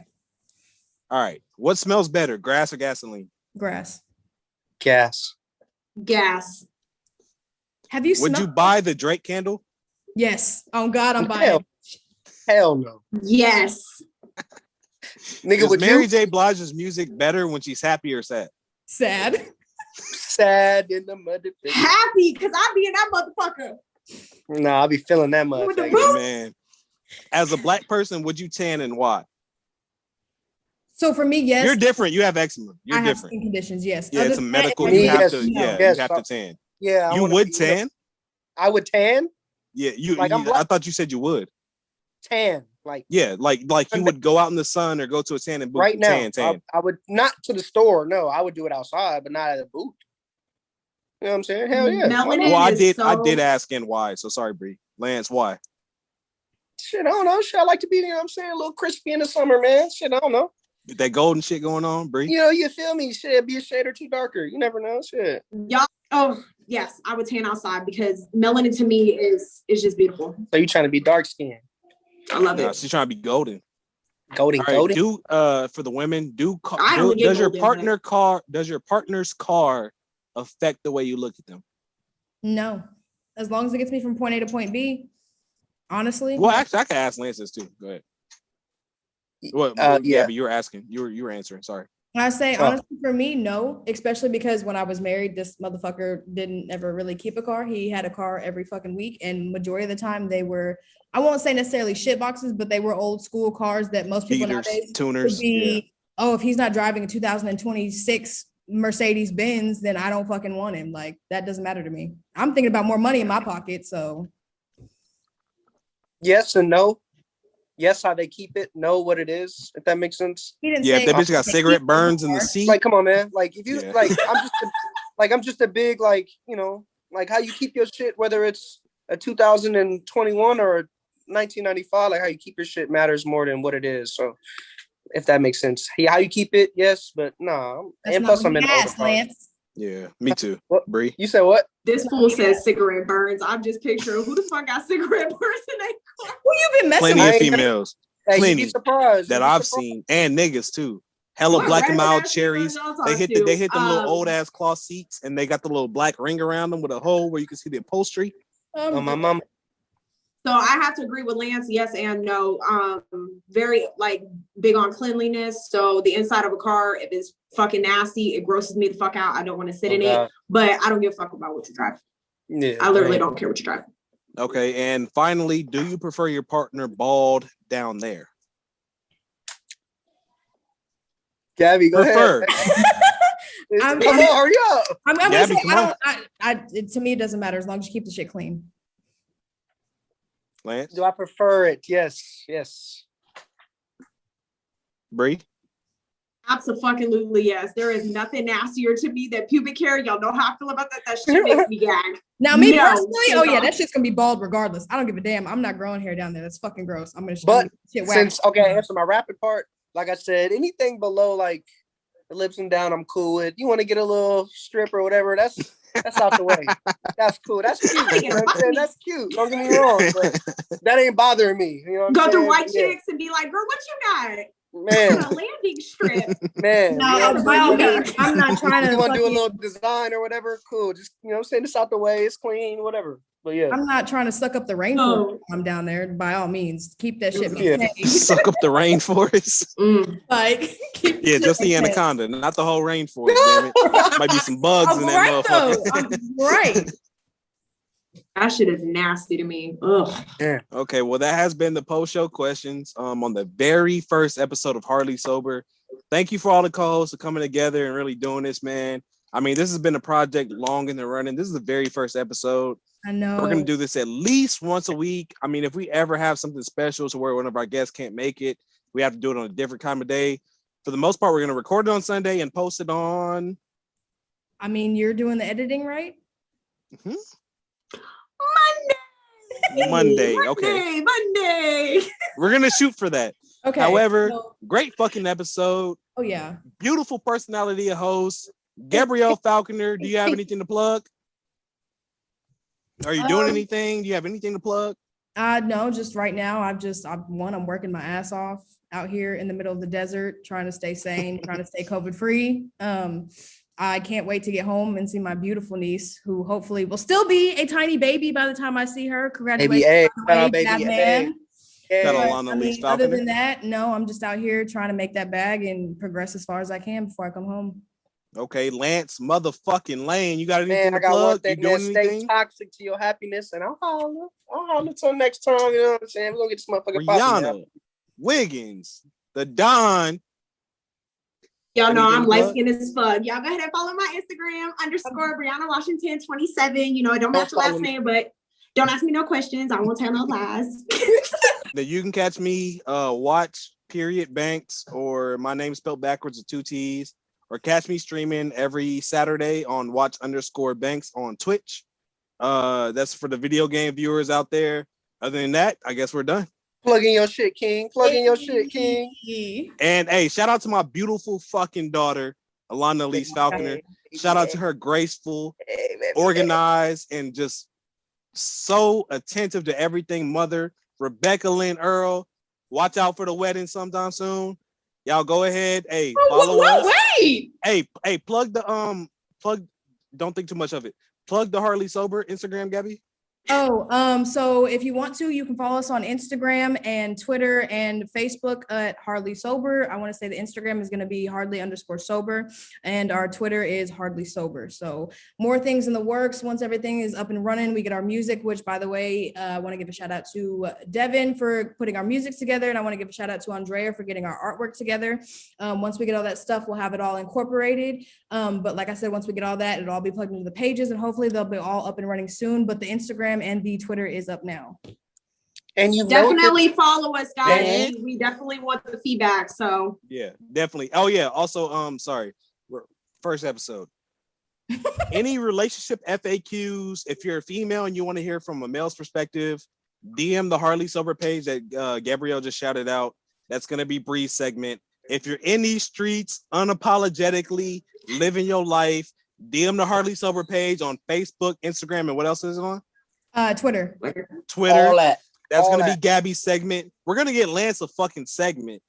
All right. What smells better, grass or gasoline? Grass. Gas. Gas. Have you Would you smelled? buy the Drake candle? Yes. Oh God, I'm Hell, buying. hell no. Yes. Nigga, Is would Mary you? J. Blige's music better when she's happy or sad? Sad. Sad in the mother. Happy because I be in that motherfucker. Nah, I'll be feeling that With the motherfucker. boots. Man. As a black person, would you tan and why? So for me, yes. You're different. You have eczema. I You're have different. skin conditions. Yes. Yeah, Other it's a than that, medical. if You I have get- to. no. Yeah, Yes, you have to tan. Yeah, I You wanna would be- tan? I would tan. Yeah, you. Like, I'm I black. thought you said you would. Tan. Like Yeah, like you would go out in the sun or go to a tan and boot right and now. tan. I would not to the store. No, I would do it outside, but not at a booth. You know what I'm saying? Hell yeah. Melanin. Well, I is did. I so- did ask and why. So sorry, Bree. Lance, why? Shit, I don't know. Shit, I like to be, you know what I'm saying, a little crispy in the summer, man. Shit, I don't know. That golden shit going on, Bree? You know, you feel me? Shit, be a shade or two darker. You never know. Shit. Y'all. Oh yes, I would tan outside because melanin to me is just beautiful. So you trying to be dark skinned? I love Nah, it. she's trying to be golden. Golden, All right, golden. do for the women, I only get does your golden, partner's car affect the way you look at them? No. As long as it gets me from point A to point B. Honestly. Well, actually, I can ask Lance this too. Go ahead. What? Yeah. Gabby, you were asking. You were answering. Sorry. I say Oh. honestly for me, no, especially because when I was married, this motherfucker didn't ever really keep a car. He had a car every fucking week, and majority of the time they were, I won't say necessarily shit boxes, but they were old school cars that most people Beaters, nowadays would tuners. Yeah. be, oh, if he's not driving a 2026 Mercedes Benz, then I don't fucking want him. Like that doesn't matter to me. I'm thinking about more money in my pocket, so Yes and no. Yes, how they keep it. No, what it is. If that makes sense. he didn't Yeah, say if that bitch got they cigarette keep the burns in the car. seat. Like, come on, man. Like, if you Yeah. like, I'm just a big like, you know, like how you keep your shit, whether it's a 2021 or a 1995. Like how you keep your shit matters more than what it is. So, if that makes sense. Yeah, how you keep it, yes, but no. That's And not plus, what I'm in he older asked, cars. Lance. Yeah, me too. What? Bree. You said what? This fool says cigarette burns. I'm just picturing who the fuck got cigarette burns in their car. Who you been messing Plenty with? of I ain't- females Hey, you'd Plenty be surprised. that You'd be I've surprised. seen, and niggas too. Hella What black and random mild ass cherries. females y'all They talk hit to? they hit them little old ass cloth seats, and they got the little black ring around them with a hole where you can see the upholstery. Oh, my mom. So I have to agree with Lance, yes and no. Very like big on cleanliness. So the inside of a car, if it's fucking nasty, it grosses me the fuck out. I don't want to sit in it, but I don't give a fuck about what you drive. Yeah, I literally right. don't care what you drive. Okay, and finally, do you prefer your partner bald down there? Gabby, go Prefer. ahead. I'm- Come on, hurry up. I'm gonna Gabby, say come I on. don't. To me, it doesn't matter as long as you keep the shit clean. Lance, Do I prefer it? Yes, yes. Bree. Absolutely, yes. There is nothing nastier to me than pubic hair. Y'all know how I feel about that. That shit makes me gag. Now, me No, personally, oh yeah, no. that shit's gonna be bald regardless. I don't give a damn. I'm not growing hair down there. That's fucking gross. I'm gonna But shit Since wax. answer my rapid part, like I said, anything below like the lips and down, I'm cool with. You want to get a little strip or whatever? That's out the way. That's cool. That's cute. You know what I'm saying? That's cute. Don't get me wrong, but that ain't bothering me. You know what I'm Go saying? through white Yeah. chicks and be like, girl, what you got? Man, A landing strip. man. No, you know, by all whether- means, I'm not trying to. you want to do a fucking- little design or whatever? Cool. Just, you know what I'm saying? It's out the way. It's clean, whatever. But yeah. I'm not trying to suck up the rainforest. Oh. while I'm down there. By all means, keep that shit Yeah. maintained. Suck up the rainforest. Like, keep Yeah, shit just the maintained. anaconda, not the whole rainforest. Damn it, might be some bugs in I'm that right though. motherfucker. I'm right. That shit is nasty to me. Ugh. Okay, well, that has been the post-show questions on the very first episode of Hardly Sober. Thank you for all the co-hosts for coming together and really doing this, man. I mean, this has been a project long in the running. This is the very first episode. I know. We're gonna do this at least once a week. I mean, if we ever have something special to where one of our guests can't make it, we have to do it on a different time of day. For the most part, we're gonna record it on Sunday and post it on I mean, you're doing the editing, right? Monday. Okay, Monday. we're gonna shoot for that. Okay. However, so- great fucking episode. oh yeah. Beautiful personality of host. Gabrielle Falconer, do you have anything to plug? Are you doing anything? Do you have anything to plug? No, just right now, I'm working my ass off out here in the middle of the desert, trying to stay sane, trying to stay COVID free. I can't wait to get home and see my beautiful niece, who hopefully will still be a tiny baby by the time I see her. Congratulations, Baby A, by the way, shout out that baby man. Shout out But, Lana I Lee's mean, other Falconer. than that, no, I'm just out here trying to make that bag and progress as far as I can before I come home. Okay, Lance motherfucking Lane, you got anything Man, I to got one plug? You thing doing that stay anything? toxic to your happiness, and I'll holler till next time. You know what I'm saying? We're gonna get this motherfucker popping now. Rihanna Wiggins, the Don. Y'all know Anything I'm to light plug? skinned as fuck. Y'all go ahead and follow my Instagram _Brianna Washington 27. You know, I don't match the follow last me. name, but don't ask me no questions. I won't tell no lies. That you can catch me watch period Banks, or my name spelled backwards with 2 T's, or catch me streaming every Saturday on watch _Banks on Twitch. That's for the video game viewers out there. Other than that, I guess we're done. Plug in your shit, King. Plug in your shit, King. And hey, shout out to my beautiful fucking daughter, Alana Elise Falconer. Shout out to her, graceful, organized, and just so attentive to everything. Mother Rebecca Lynn Earl. Watch out for the wedding sometime soon. Y'all go ahead. Hey, follow us. Wait. Hey, plug the plug. Don't think too much of it. Plug the Hardly Sober Instagram, Gabby. So if you want to, you can follow us on Instagram and Twitter and Facebook at Hardly Sober. I want to say the Instagram is going to be Hardly_Sober, and our Twitter is Hardly Sober. So more things in the works. Once everything is up and running, we get our music, which, by the way, I want to give a shout out to Devin for putting our music together, and I want to give a shout out to Andrea for getting our artwork together. Once we get all that stuff, we'll have it all incorporated. But like I said, once we get all that, it'll all be plugged into the pages, and hopefully they'll be all up and running soon. But the Instagram and the Twitter is up now. And you Definitely follow us, guys. Yeah. We definitely want the feedback. So Yeah, definitely. Oh yeah. Also, sorry. First episode. Any relationship FAQs? If you're a female and you want to hear from a male's perspective, DM the Hardly Sober page that Gabrielle just shouted out. That's gonna be Bree's segment. If you're in these streets, unapologetically living your life, DM the Hardly Sober page on Facebook, Instagram, and what else is it on? Twitter. Twitter. That's all gonna that. be Gabby's segment. We're gonna get Lance a fucking segment.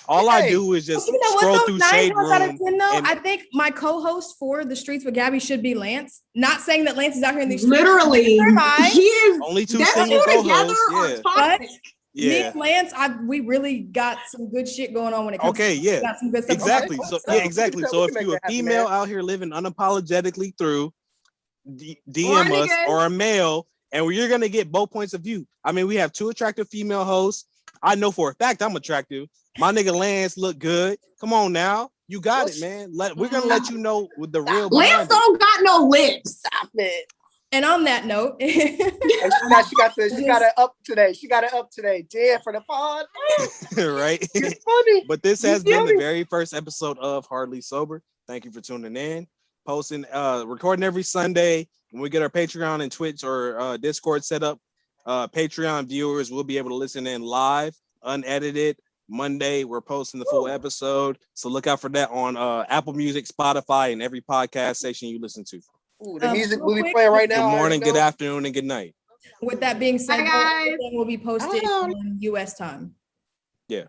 All I do is just You know scroll what, though? through 9 Shade times out of Room. 10, though, and- I think my co-host for the Streets with Gabby should be Lance. Not saying that Lance is out here in these streets. literally, Neither am I. he is. Only 2 Them single two together co-hosts. are Yeah. But toxic. me Yeah. and Lance, we really got some good shit going on when it comes Okay, to yeah. got some good stuff. Exactly. Okay. So Okay. exactly. We So can if make you're a that happen, female man. out here living unapologetically through, DM Or us, niggas. or a male, and you're gonna get both points of view. I mean, we have 2 attractive female hosts. I know for a fact I'm attractive. My nigga Lance look good. Come on now, you got it, man. We're gonna let you know with the real. Lance behind it. don't got no lips. Stop it. And on that note, And she got it up today. She got it up today. Damn, for the pod. Right? You're funny. But this has You been the funny. very first episode of Hardly Sober. Thank you for tuning in. Posting, recording every Sunday. When we get our Patreon and Twitch or Discord set up, Patreon viewers will be able to listen in live, unedited. Monday, we're posting the full episode. So look out for that on Apple Music, Spotify, and every podcast station you listen to. Ooh, the music real will be quick, playing right Good now. morning, Already good go. afternoon, and good night. with that being said, Bye, guys. everything will be posted Bye. on US time. Yeah.